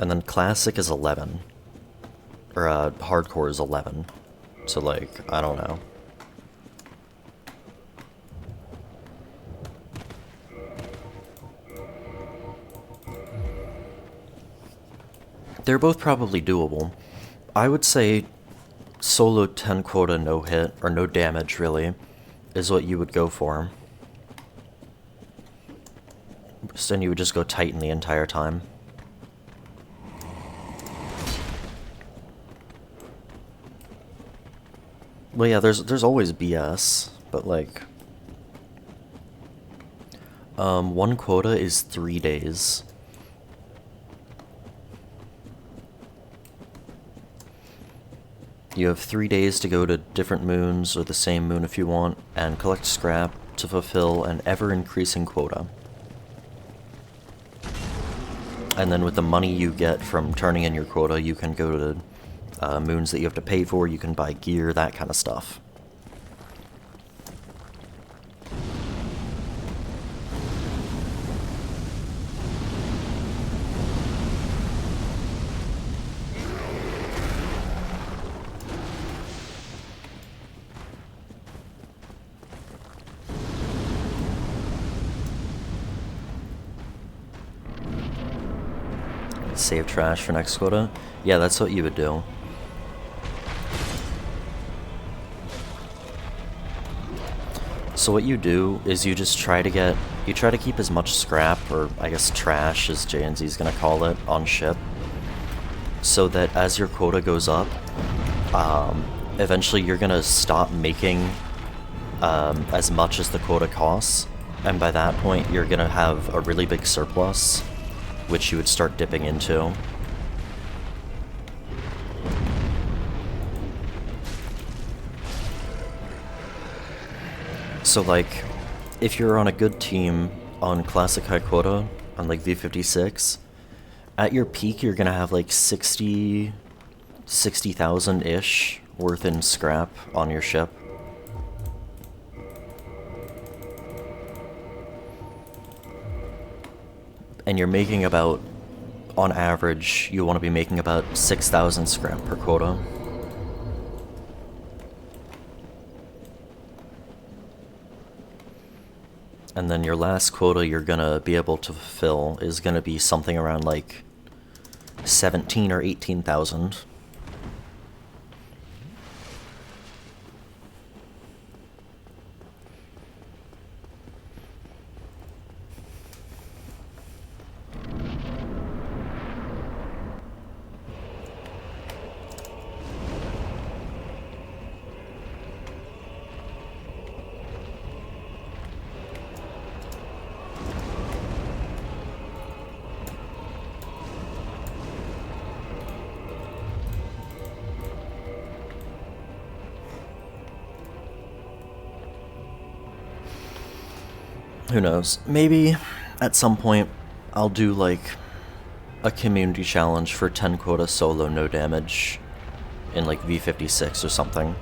And then Classic is 11. Or, Hardcore is 11. So, like, I don't know. They're both probably doable. I would say solo 10 quota no hit, or no damage really, is what you would go for. So then you would just go Titan the entire time. Well, yeah, there's always BS, but like, 1 quota is 3 days. You have 3 days to go to different moons, or the same moon if you want, and collect scrap to fulfill an ever-increasing quota. And then with the money you get from turning in your quota, you can go to moons that you have to pay for, you can buy gear, that kind of stuff. Save trash for next quota? Yeah, that's what you would do. So what you do is you just try to keep as much scrap, or I guess trash as JNZ is gonna call it, on ship. So that as your quota goes up, eventually you're gonna stop making as much as the quota costs, and by that point you're gonna have a really big surplus, which you would start dipping into. So like, if you're on a good team on Classic High Quota, on like V56, at your peak you're gonna have like 60,000-ish worth in scrap on your ship. And you're making about, on average, you want to be making about 6,000 scrap per quota. And then your last quota you're gonna be able to fulfill is gonna be something around like 17 or 18,000. Who knows? Maybe at some point I'll do like a community challenge for 10 quota solo no damage in like V56 or something.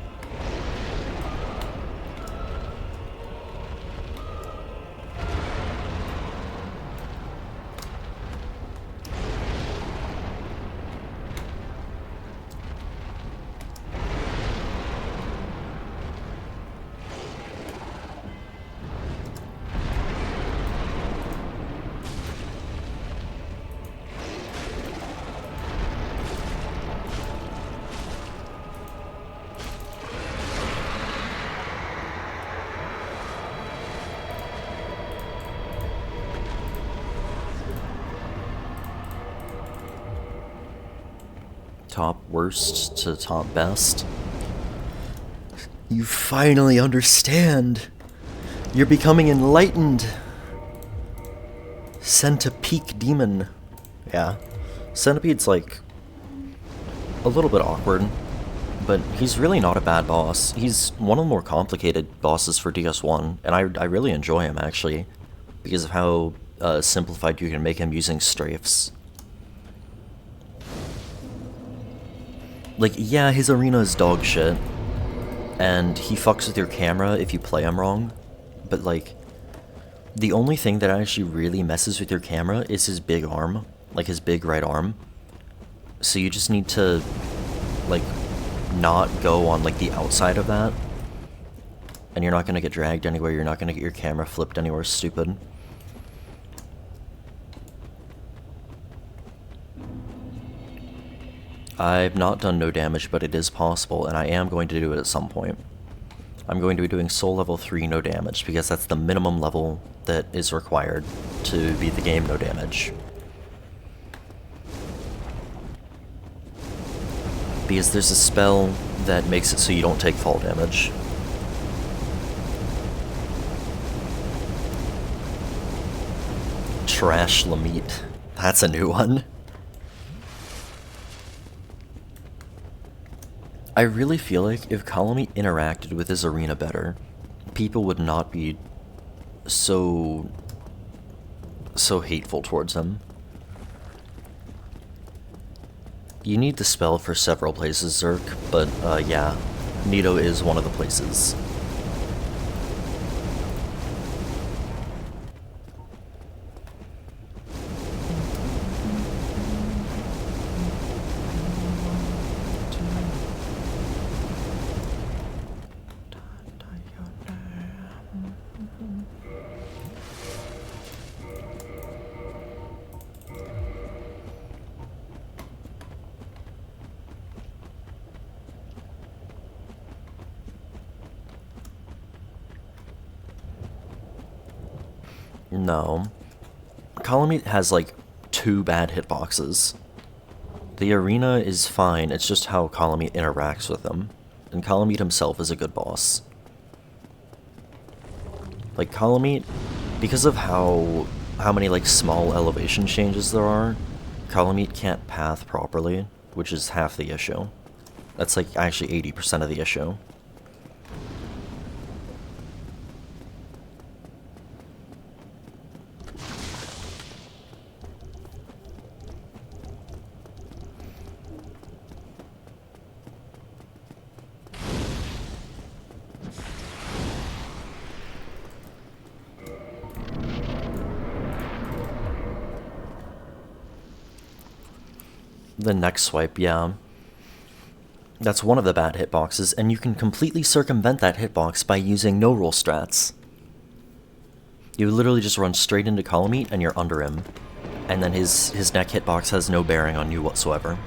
Top worst to top best. You finally understand. You're becoming enlightened. Centipede Demon. Yeah. Centipede's like a little bit awkward, but he's really not a bad boss. He's one of the more complicated bosses for DS1, and I really enjoy him actually, because of how simplified you can make him using strafes. Like, yeah, his arena is dog shit, and he fucks with your camera if you play him wrong, but like, the only thing that actually really messes with your camera is his big arm, like his big right arm. So you just need to, like, not go on, like, the outside of that. And you're not gonna get dragged anywhere, you're not gonna get your camera flipped anywhere stupid. I've not done no damage, but it is possible, and I am going to do it at some point. I'm going to be doing Soul Level 3 no damage, because that's the minimum level that is required to beat the game no damage. Because there's a spell that makes it so you don't take fall damage. Trash Kalameet. That's a new one. I really feel like if Kalameet interacted with his arena better, people would not be so hateful towards him. You need the spell for several places, Zerk, but yeah, Nito is one of the places. No. Kalameet has like 2 bad hitboxes. The arena is fine, it's just how Kalameet interacts with them. And Kalameet himself is a good boss. Like Kalameet, because of how many like small elevation changes there are, Kalameet can't path properly, which is half the issue. That's like actually 80% of the issue. The next swipe, yeah. That's one of the bad hitboxes, and you can completely circumvent that hitbox by using no-roll strats. You literally just run straight into Kalameet and you're under him. And then his neck hitbox has no bearing on you whatsoever.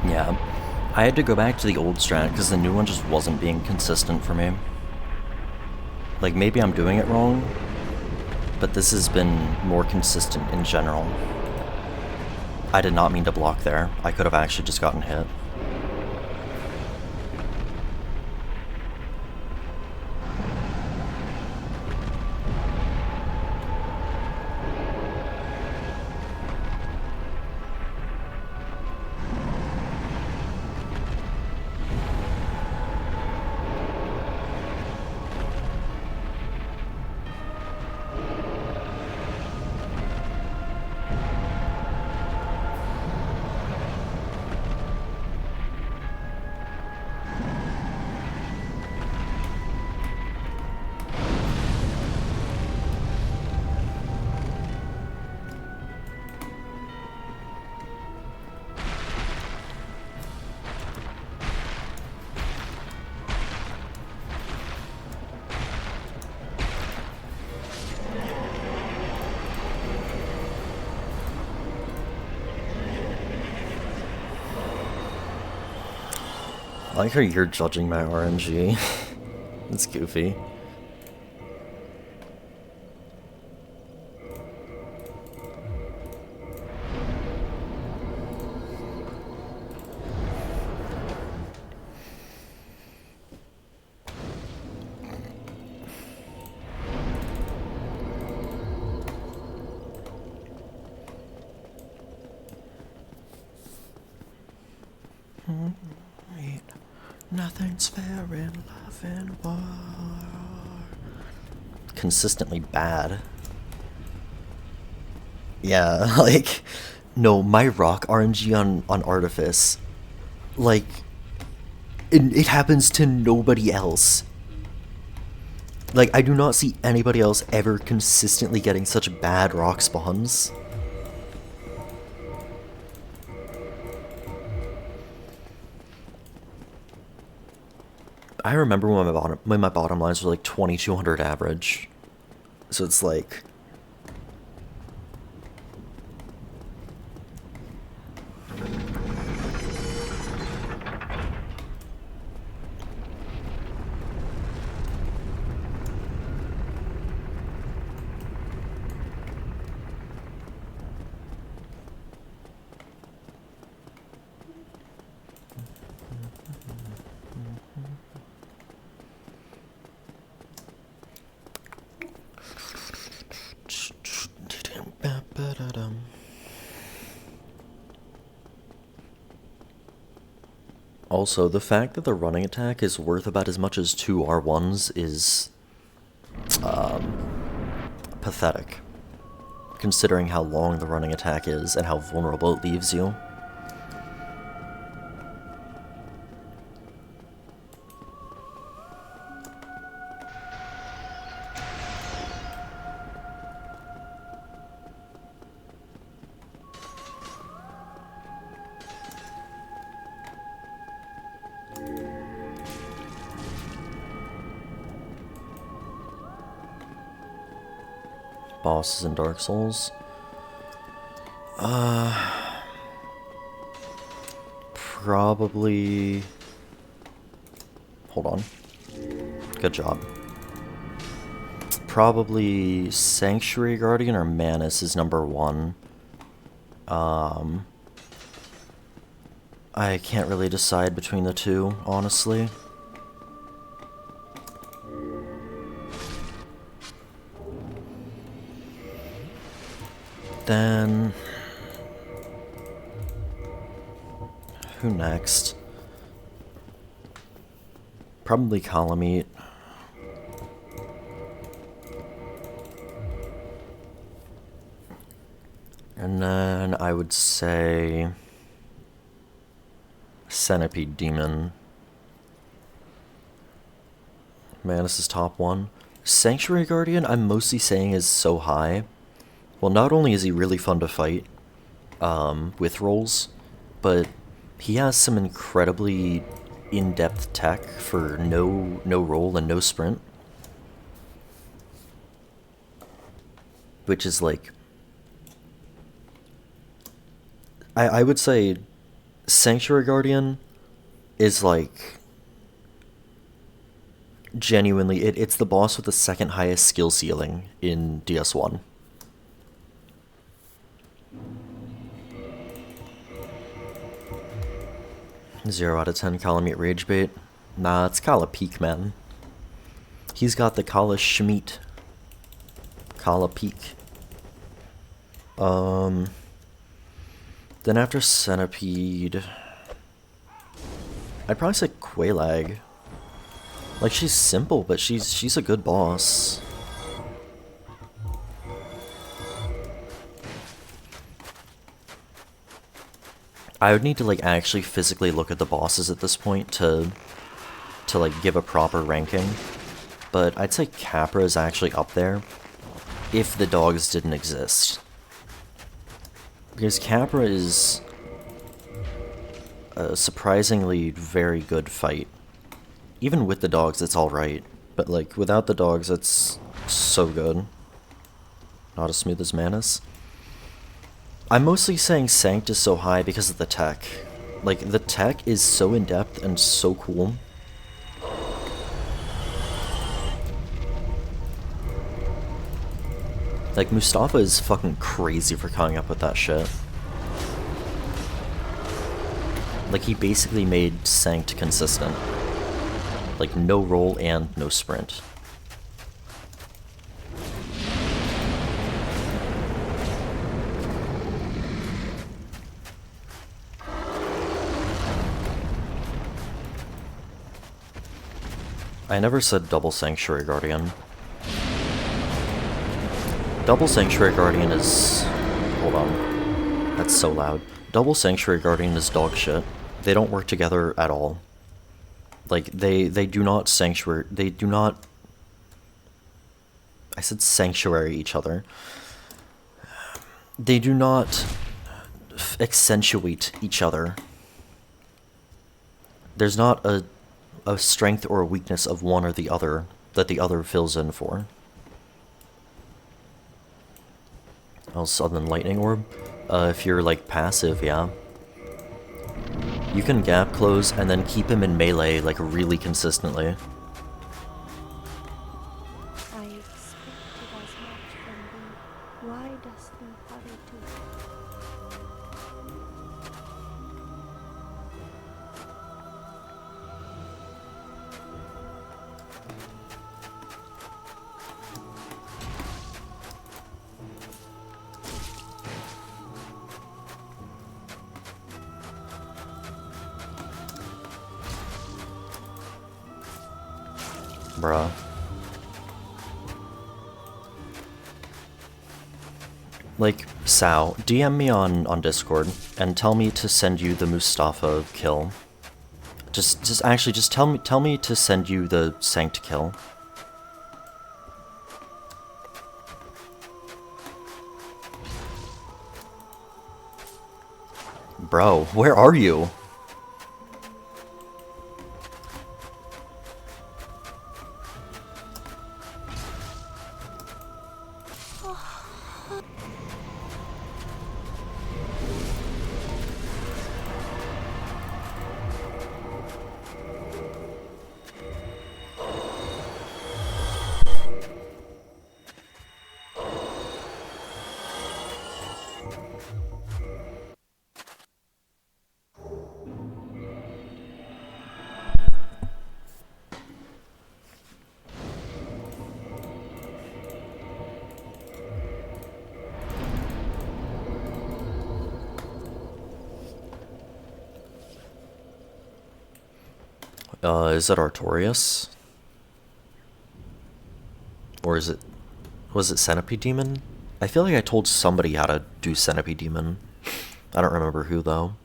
Yeah, I had to go back to the old strat because the new one just wasn't being consistent for me. Like, maybe I'm doing it wrong, but this has been more consistent in general. I did not mean to block there. I could have actually just gotten hit. I like how you're judging my RNG. It's goofy. Nothing's fair in love and war. Consistently bad. Yeah, like, no, my rock RNG on Artifice, like, it happens to nobody else. Like, I do not see anybody else ever consistently getting such bad rock spawns. I remember when my bottom lines were like 2200 average. So it's like... Also, the fact that the running attack is worth about as much as 2 R1s is pathetic, considering how long the running attack is and how vulnerable it leaves you. Bosses in Dark Souls. Probably... Hold on. Good job. Probably Sanctuary Guardian or Manus is number 1. I can't really decide between the two, honestly. Then... who next? Probably Kalameet. And then I would say... Centipede Demon. Manus is top 1. Sanctuary Guardian, I'm mostly saying is so high. Well, not only is he really fun to fight, with rolls, but he has some incredibly in-depth tech for no roll and no sprint. Which is like... I would say Sanctuary Guardian is like... genuinely, it's the boss with the second highest skill ceiling in DS1. Zero out of 10 Kalameet Rage Bait. Nah, it's Kala Peak, man. He's got the Kala Schmeat. Kala Peak. Then after Centipede... I'd probably say Quelaag. Like, she's simple, but she's a good boss. I would need to, like, actually physically look at the bosses at this point to like, give a proper ranking. But I'd say Capra is actually up there if the dogs didn't exist. Because Capra is a surprisingly very good fight. Even with the dogs, it's alright. But, like, without the dogs, it's so good. Not as smooth as Manus. I'm mostly saying Sanct is so high because of the tech. Like, the tech is so in-depth and so cool. Like, Mustafa is fucking crazy for coming up with that shit. Like, he basically made Sanct consistent. Like, no roll and no sprint. I never said double Sanctuary Guardian. Double Sanctuary Guardian is... Hold on. That's so loud. Double Sanctuary Guardian is dog shit. They don't work together at all. Like, they do not sanctuary... They do not... I said sanctuary each other. They do not accentuate each other. There's not a strength or a weakness of one or the other that the other fills in for. Also, other than Lightning Orb, if you're like passive, yeah. You can gap close and then keep him in melee like really consistently. I expected as much from thee. Why dost thou hurry to it? Bruh. Like, Sal, DM me on Discord and tell me to send you the Mustafa kill. Just tell me to send you the Sanct kill. Bro, where are you? Is it Artorias? Or is it... Was it Centipede Demon? I feel like I told somebody how to do Centipede Demon. I don't remember who, though.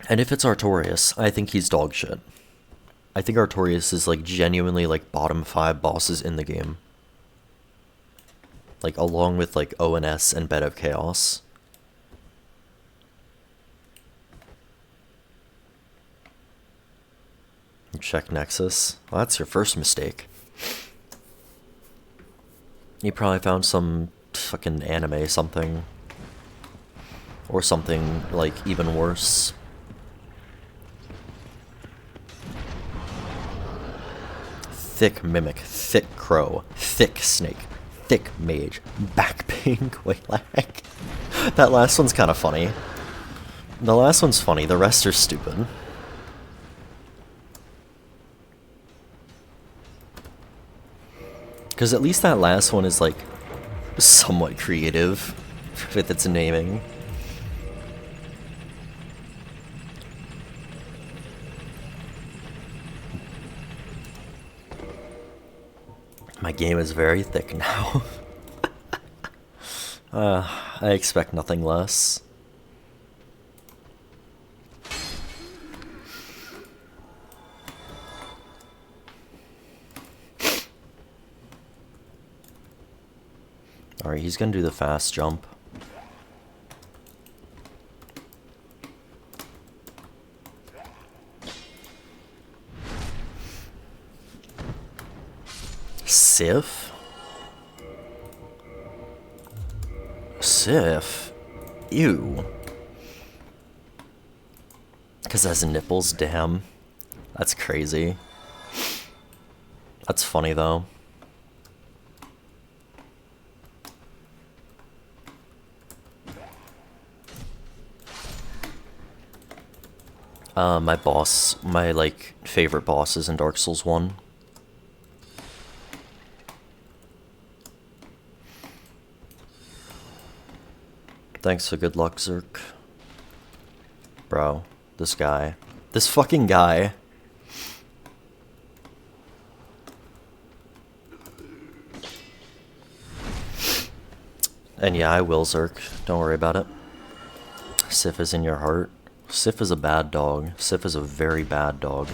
And if it's Artorias, I think he's dog shit. I think Artorias is, like, genuinely, like, bottom 5 bosses in the game. Like, along with, like, ONS and Bed of Chaos. Check Nexus. Well, that's your first mistake. You probably found some fucking anime something. Or something, like, even worse. Thick Mimic, Thick Crow, Thick Snake, Thick Mage, Backping, Quelaag. That last one's kind of funny. The last one's funny, the rest are stupid. Because at least that last one is, like, somewhat creative with its naming. My game is very thick now. I expect nothing less. Alright, he's gonna do the fast jump. Sif? Sif? Ew. Because it has nipples, damn. That's crazy. That's funny though. My like favorite bosses in Dark Souls 1. Thanks for good luck, Zerk. Bro, This guy. This fucking guy. And yeah, I will Zerk. Don't worry about it. Sif is in your heart. Sif is a bad dog. Sif is a very bad dog.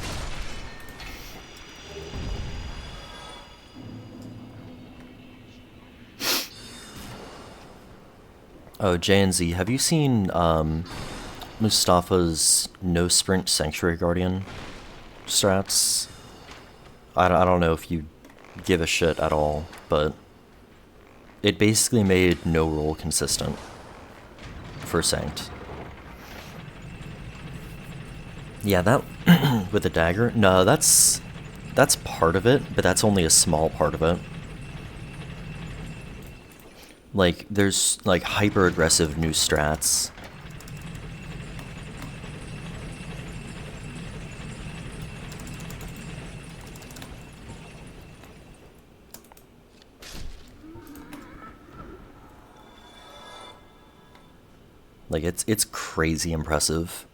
Oh, J&Z, have you seen Mustafa's no sprint Sanctuary Guardian strats? I don't know if you give a shit at all, but it basically made no roll consistent for Sanct. Yeah, that with the dagger? No, that's part of it, but that's only a small part of it. Like, there's, like, hyper-aggressive new strats. Like, it's crazy impressive.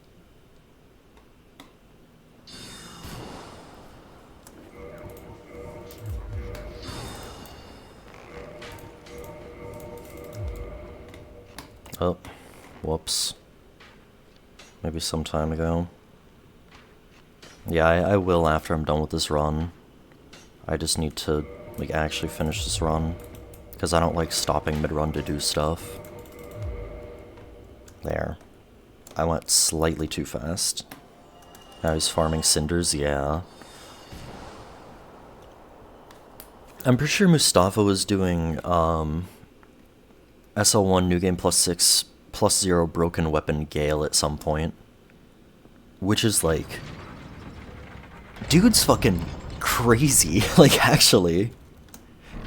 Oh, whoops. Maybe some time ago. Yeah, I will after I'm done with this run. I just need to, like, actually finish this run. Because I don't like stopping mid-run to do stuff. There. I went slightly too fast. Now he's farming cinders, yeah. I'm pretty sure Mustafa was doing, SL1 New Game +6 +0 Broken Weapon Gale at some point. Which is like... Dude's fucking crazy, like actually.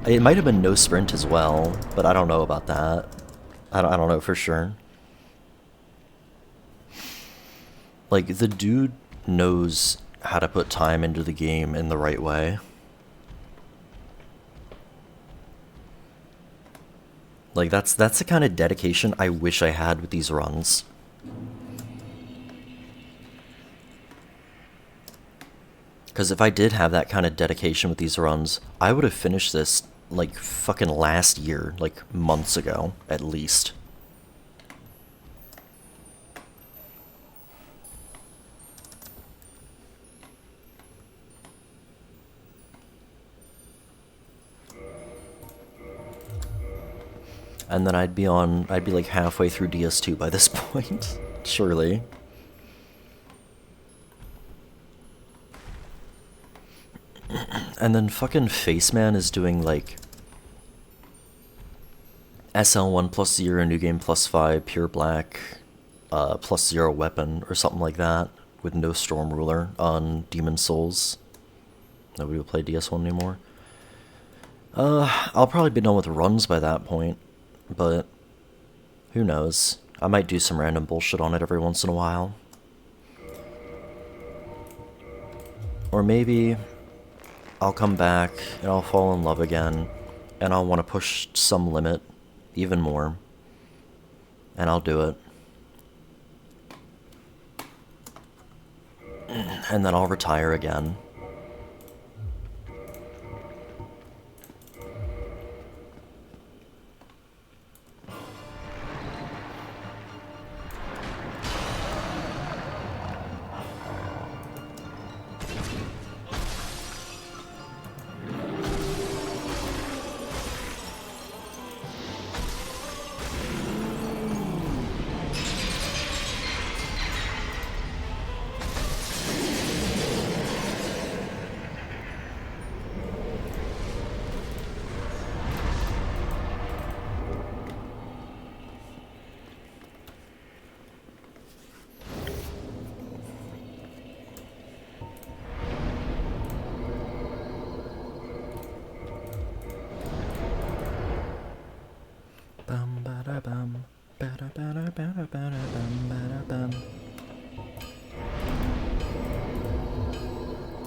It might have been no sprint as well, but I don't know about that. I don't know for sure. Like, the dude knows how to put time into the game in the right way. Like, that's the kind of dedication I wish I had with these runs. Because if I did have that kind of dedication with these runs, I would have finished this, like, fucking last year, like, months ago, at least. And then I'd be like halfway through DS2 by this point, surely. And then fucking Faceman is doing like SL1 +0 New Game +5 Pure Black +0 weapon or something like that with no Storm Ruler on Demon Souls. Nobody will play DS1 anymore. I'll probably be done with runs by that point. But who knows? I might do some random bullshit on it every once in a while. Or maybe I'll come back and I'll fall in love again and I'll want to push some limit even more. And I'll do it. And then I'll retire again.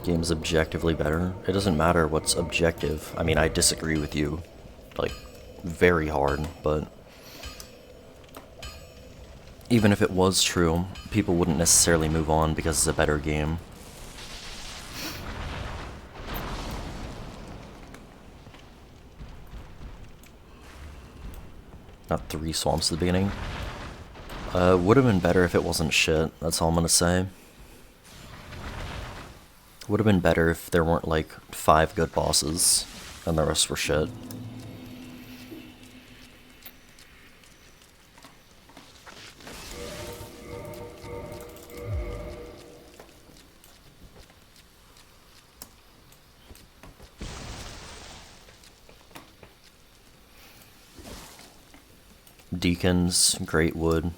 Game's objectively better. It doesn't matter what's objective. I mean, I disagree with you, like, very hard, but even if it was true, people wouldn't necessarily move on because it's a better game. Not 3 swamps at the beginning. Would have been better if it wasn't shit, that's all I'm gonna say. Would have been better if there weren't like 5 good bosses and the rest were shit. Deacons, Greatwood,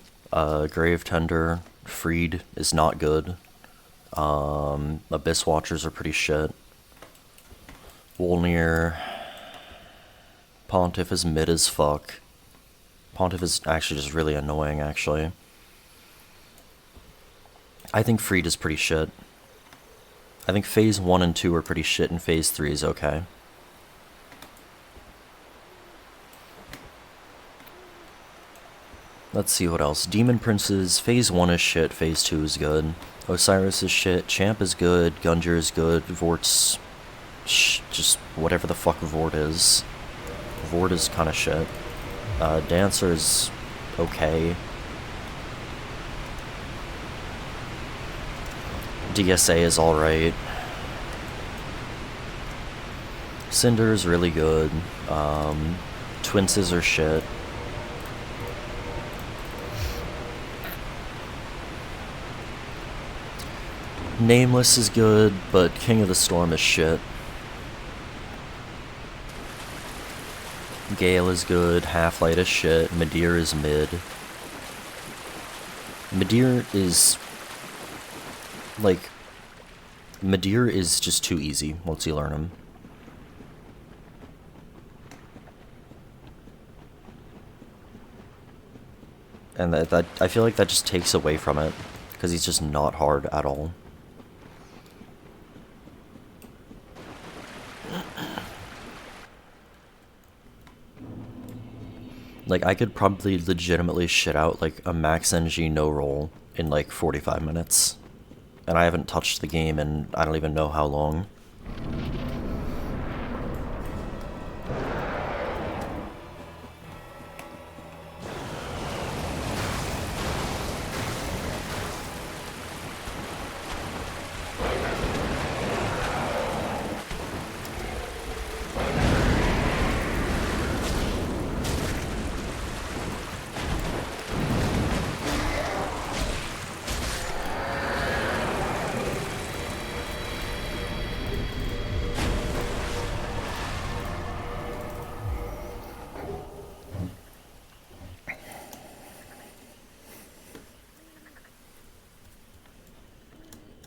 Grave Tender, Freed is not good. Abyss Watchers are pretty shit. Wolnir. Pontiff is mid as fuck. Pontiff is actually just really annoying, actually. I think Freed is pretty shit. I think Phase 1 and 2 are pretty shit and Phase 3 is okay. Let's see what else. Demon Princes, Phase 1 is shit, Phase 2 is good. Osiris is shit, Champ is good, Gunjer is good, Vort's just whatever the fuck Vort is. Vort is kinda shit. Dancer is okay. DSA is alright. Cinder is really good. Twinces are shit. Nameless is good, but King of the Storm is shit. Gale is good, Half-Light is shit, Midir is mid. Midir is... like... Midir is just too easy once you learn him. And that I feel like that just takes away from it, because he's just not hard at all. Like, I could probably legitimately shit out, like, a max NG no roll in, like, 45 minutes. And I haven't touched the game in I don't even know how long.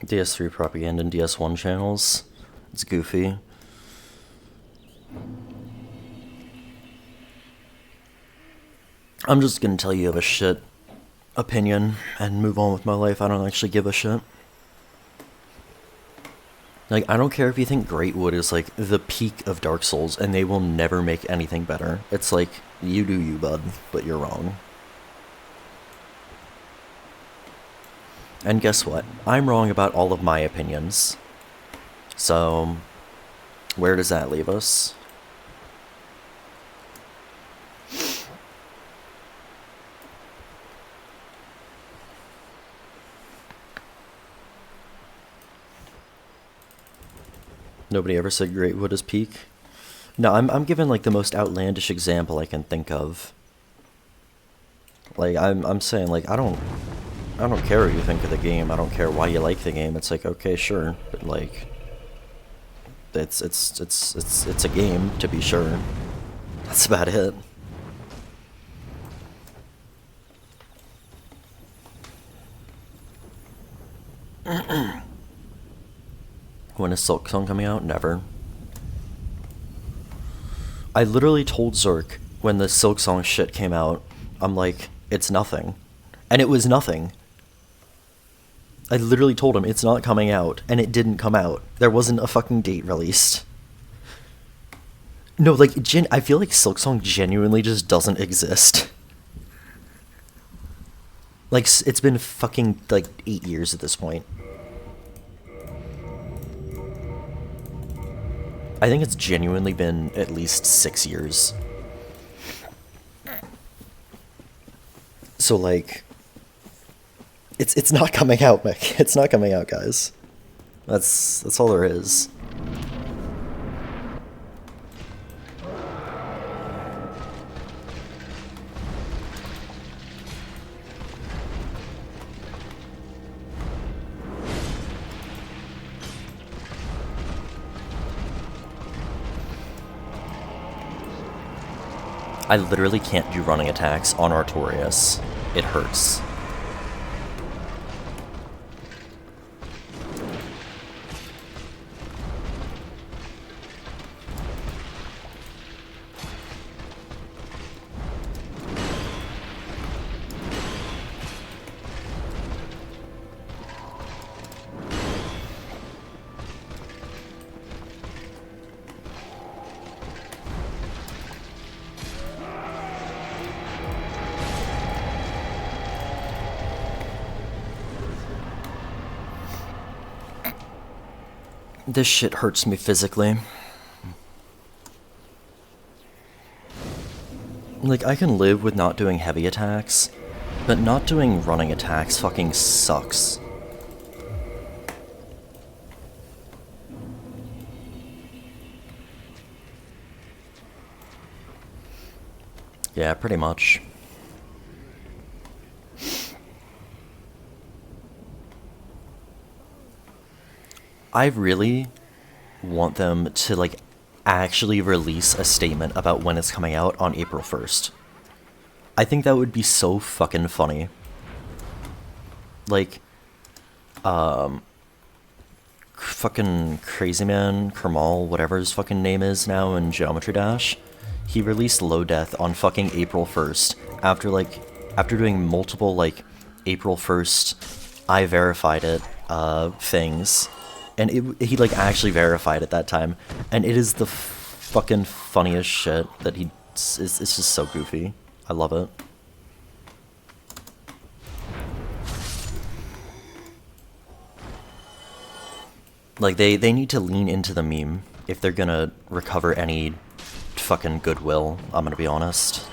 DS3 propaganda and DS1 channels. It's goofy. I'm just gonna tell you have a shit opinion and move on with my life. I don't actually give a shit. Like, I don't care if you think Greatwood is like the peak of Dark Souls and they will never make anything better. It's like, you do you, bud, but you're wrong. And guess what? I'm wrong about all of my opinions. So, where does that leave us? Nobody ever said Greatwood is peak? No, I'm giving like the most outlandish example I can think of. Like, I'm saying, like, I don't care what you think of the game. I don't care why you like the game. It's like, okay, sure, but like, it's a game, to be sure. That's about it. When is Silk Song coming out? Never. I literally told Zerk when the Silk Song shit came out, I'm like, it's nothing. And it was nothing. I literally told him it's not coming out, and it didn't come out. There wasn't a fucking date released. No, like, I feel like Silksong genuinely just doesn't exist. Like, it's been fucking, like, 8 years at this point. I think it's genuinely been at least 6 years. So, like, it's not coming out, Mick. It's not coming out, guys. That's all there is. I literally can't do running attacks on Artorias. It hurts. This shit hurts me physically. Like, I can live with not doing heavy attacks, but not doing running attacks fucking sucks. Yeah, pretty much. I really want them to, like, actually release a statement about when it's coming out on April 1st. I think that would be so fucking funny. Like, fucking Crazy Man, Kermal, whatever his fucking name is now in Geometry Dash, he released Low Death on fucking April 1st after doing multiple, like, April 1st, I verified it, things. And he, like, actually verified at that time. And it is the fucking funniest shit that it's just so goofy. I love it. Like, they need to lean into the meme if they're gonna recover any fucking goodwill, I'm gonna be honest.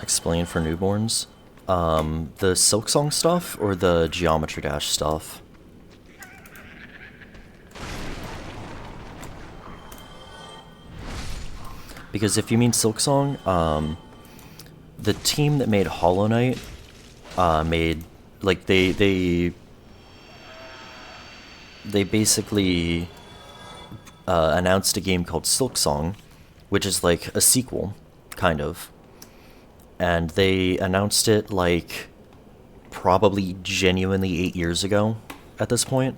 Explain for newborns. The Silksong stuff or the Geometry Dash stuff? Because if you mean Silksong, the team that made Hollow Knight made, like, they basically announced a game called Silksong, which is like a sequel, kind of. And they announced it, like, probably genuinely 8 years ago at this point.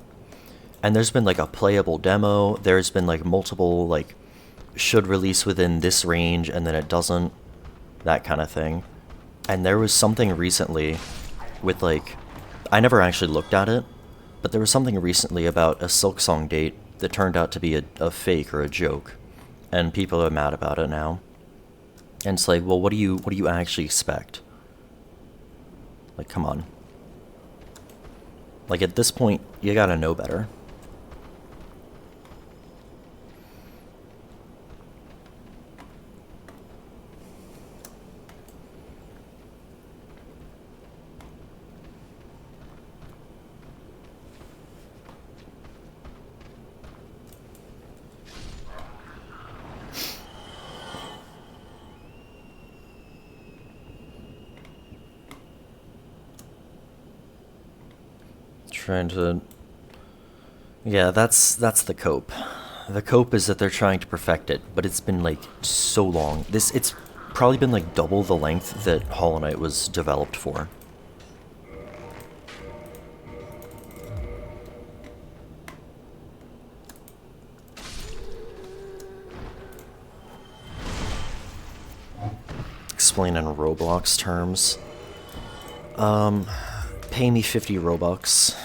And there's been, like, a playable demo. There's been, like, multiple, like, should release within this range and then it doesn't. That kind of thing. And there was something recently with, like, I never actually looked at it, but there was something recently about a Silksong date that turned out to be a fake or a joke. And people are mad about it now. And it's like, well, what do you actually expect? Like, come on. Like, at this point, you gotta know better. Trying to... Yeah, that's the cope. The cope is that they're trying to perfect it, but it's been, like, so long. It's probably been, like, double the length that Hollow Knight was developed for. explain in Roblox terms. Pay me 50 Robux.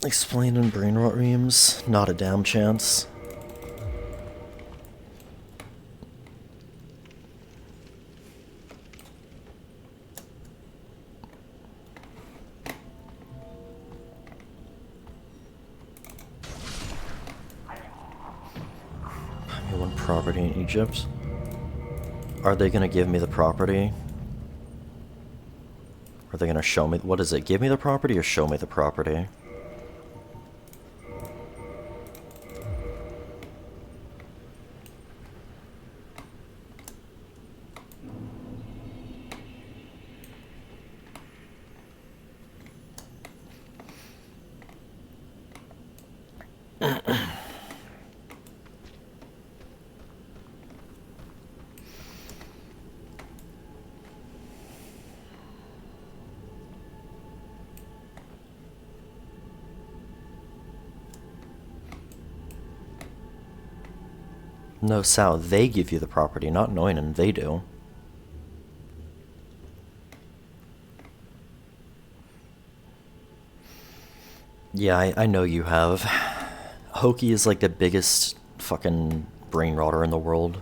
Explained in brain rot reams? Not a damn chance. You want property in Egypt? Are they gonna give me the property? Are they gonna show me? What is it? Give me the property or show me the property? No, Sal, they give you the property, not Noinen, they do. Yeah, I know you have. Hoki is like the biggest fucking brain rotter in the world.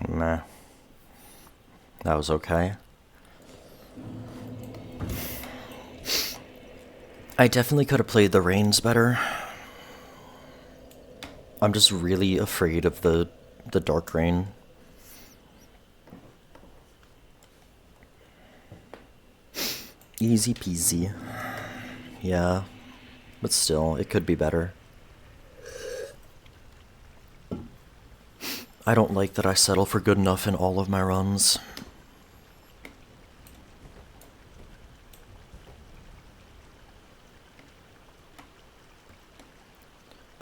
Nah. That was okay. I definitely could have played the Reigns better. I'm just really afraid of the Dark Rain. Easy peasy. Yeah. But still, it could be better. I don't like that I settle for good enough in all of my runs.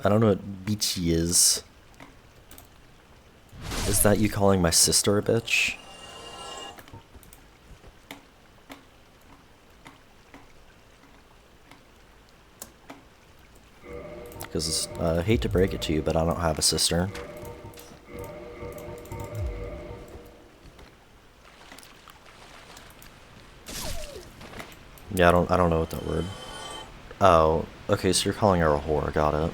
I don't know what bitchy is. Is that you calling my sister a bitch? Because I hate to break it to you, but I don't have a sister. Yeah, I don't know what that word. Oh, okay, so you're calling her a whore, got it.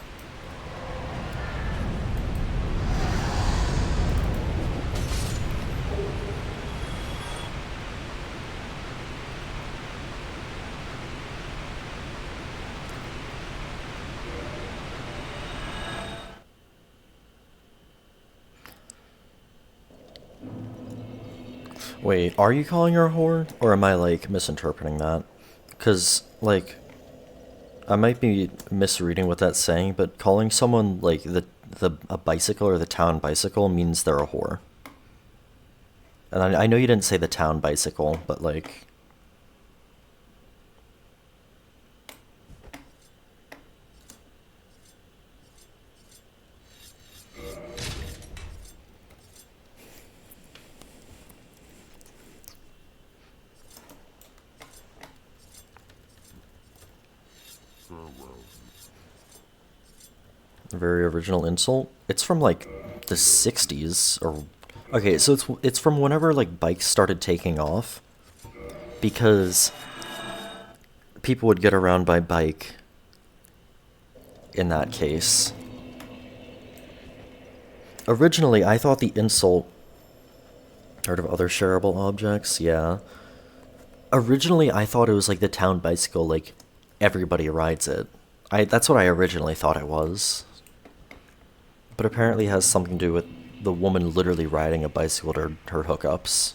Wait, are you calling her a whore? Or am I, like, misinterpreting that? Because, like, I might be misreading what that's saying, but calling someone, like, a bicycle or the town bicycle means they're a whore. And I know you didn't say the town bicycle, but, like... Very original insult. It's from like the 60s or okay, so it's from whenever like bikes started taking off, because people would get around by bike in that case. Originally, I thought the insult... Heard of other shareable objects? Yeah. Originally, I thought it was like the town bicycle, like, everybody rides it. That's what I originally thought it was. But apparently it has something to do with the woman literally riding a bicycle to her hookups.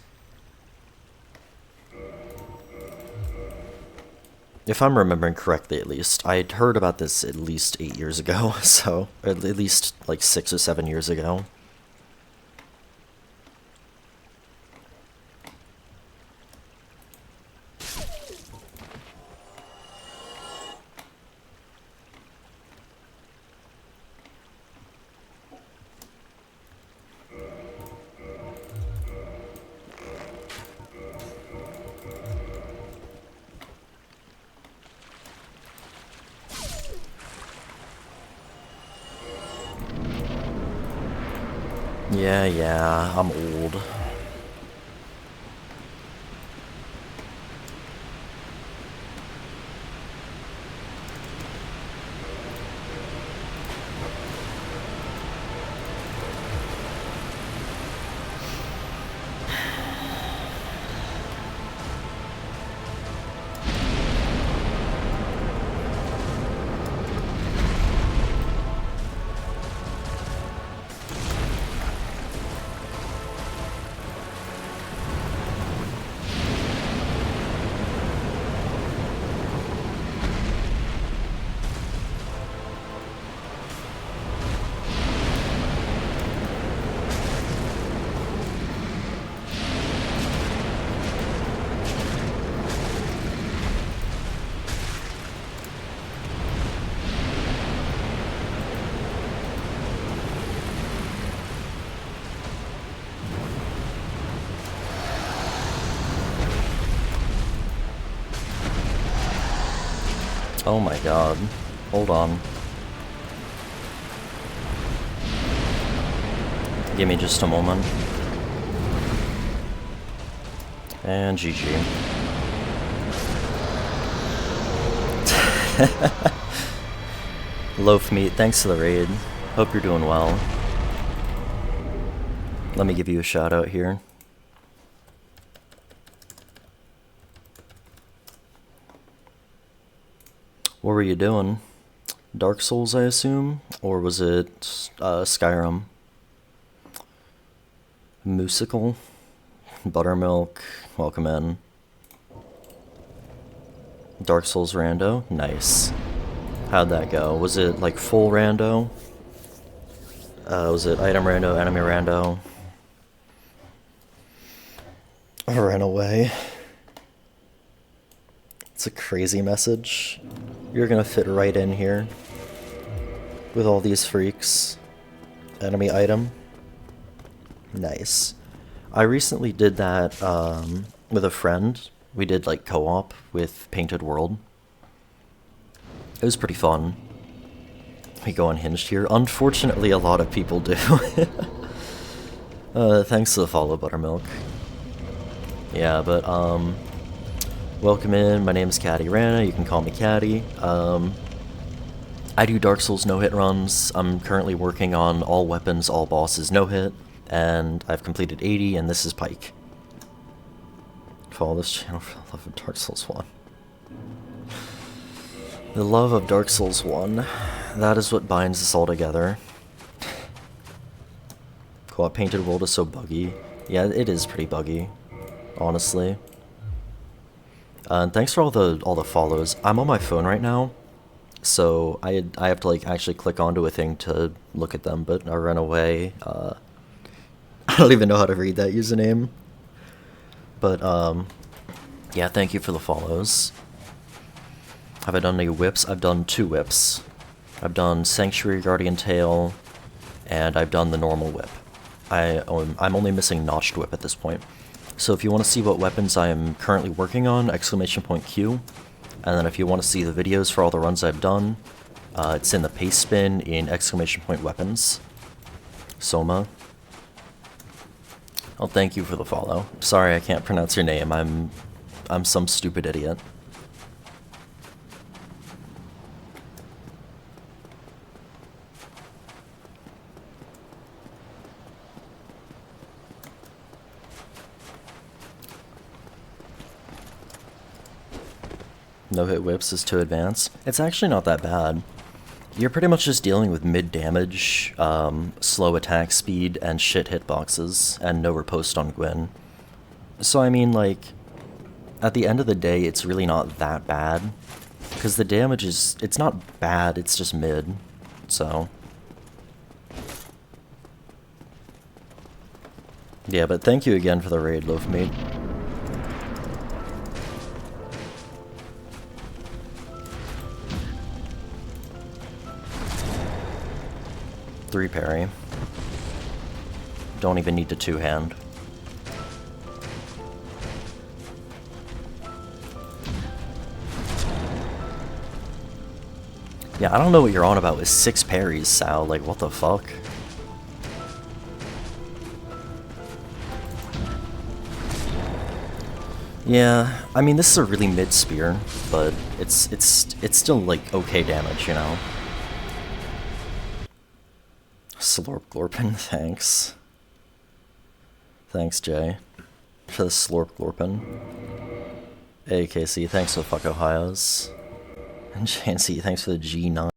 If I'm remembering correctly, at least. I'd heard about this at least 8 years ago, so... At least, like, 6 or 7 years ago. Yeah, I'm old. Oh my god. Hold on. Give me just a moment. And GG. Loaf Meat, thanks for the raid. Hope you're doing well. Let me give you a shout out here. What were you doing? Dark Souls, I assume? Or was it Skyrim? Musical? Buttermilk, welcome in. Dark Souls rando? Nice. How'd that go? Was it like full rando? Was it item rando, enemy rando? I ran away. It's a crazy message. You're gonna fit right in here. With all these freaks. Enemy item. Nice. I recently did that with a friend. We did like co-op with Painted World. It was pretty fun. We go unhinged here. Unfortunately, a lot of people do. Thanks to the follow, Buttermilk. Yeah, but welcome in. My name is Caddy Rana. You can call me Caddy. I do Dark Souls no-hit runs. I'm currently working on all weapons, all bosses no-hit, and I've completed 80, and this is Pike. Follow this channel for the love of Dark Souls 1. The love of Dark Souls 1. That is what binds us all together. Cool, Painted World is so buggy. Yeah, it is pretty buggy, honestly. And thanks for all the follows. I'm on my phone right now, so I have to like actually click onto a thing to look at them, but I ran away. I don't even know how to read that username. But yeah, thank you for the follows. Have I done any whips? I've done 2 whips. I've done Sanctuary Guardian Tail, and I've done the normal whip. I'm only missing Notched Whip at this point. So if you want to see what weapons I am currently working on, !Q. And then if you want to see the videos for all the runs I've done, It's in the paste spin in exclamation point weapons. Soma. Oh, thank you for the follow. Sorry I can't pronounce your name. I'm some stupid idiot. No hit whips is too advanced. It's actually not that bad. You're pretty much just dealing with mid damage, slow attack speed, and shit hitboxes, and no riposte on Gwyn. So I mean, like, at the end of the day, it's really not that bad. Because the damage is, it's not bad, it's just mid. So. Yeah, but thank you again for the raid, Loafmeat. Three parry. Don't even need to two-hand. Yeah, I don't know what you're on about with 6 parries, Sal. Like, what the fuck? Yeah, I mean, this is a really mid spear, but it's still, like, okay damage, you know? Slorp Glorpin, thanks. Thanks, Jay, for the Slorp Glorpin. AKC, thanks for the fuck Ohio's. And JNC, thanks for the G9.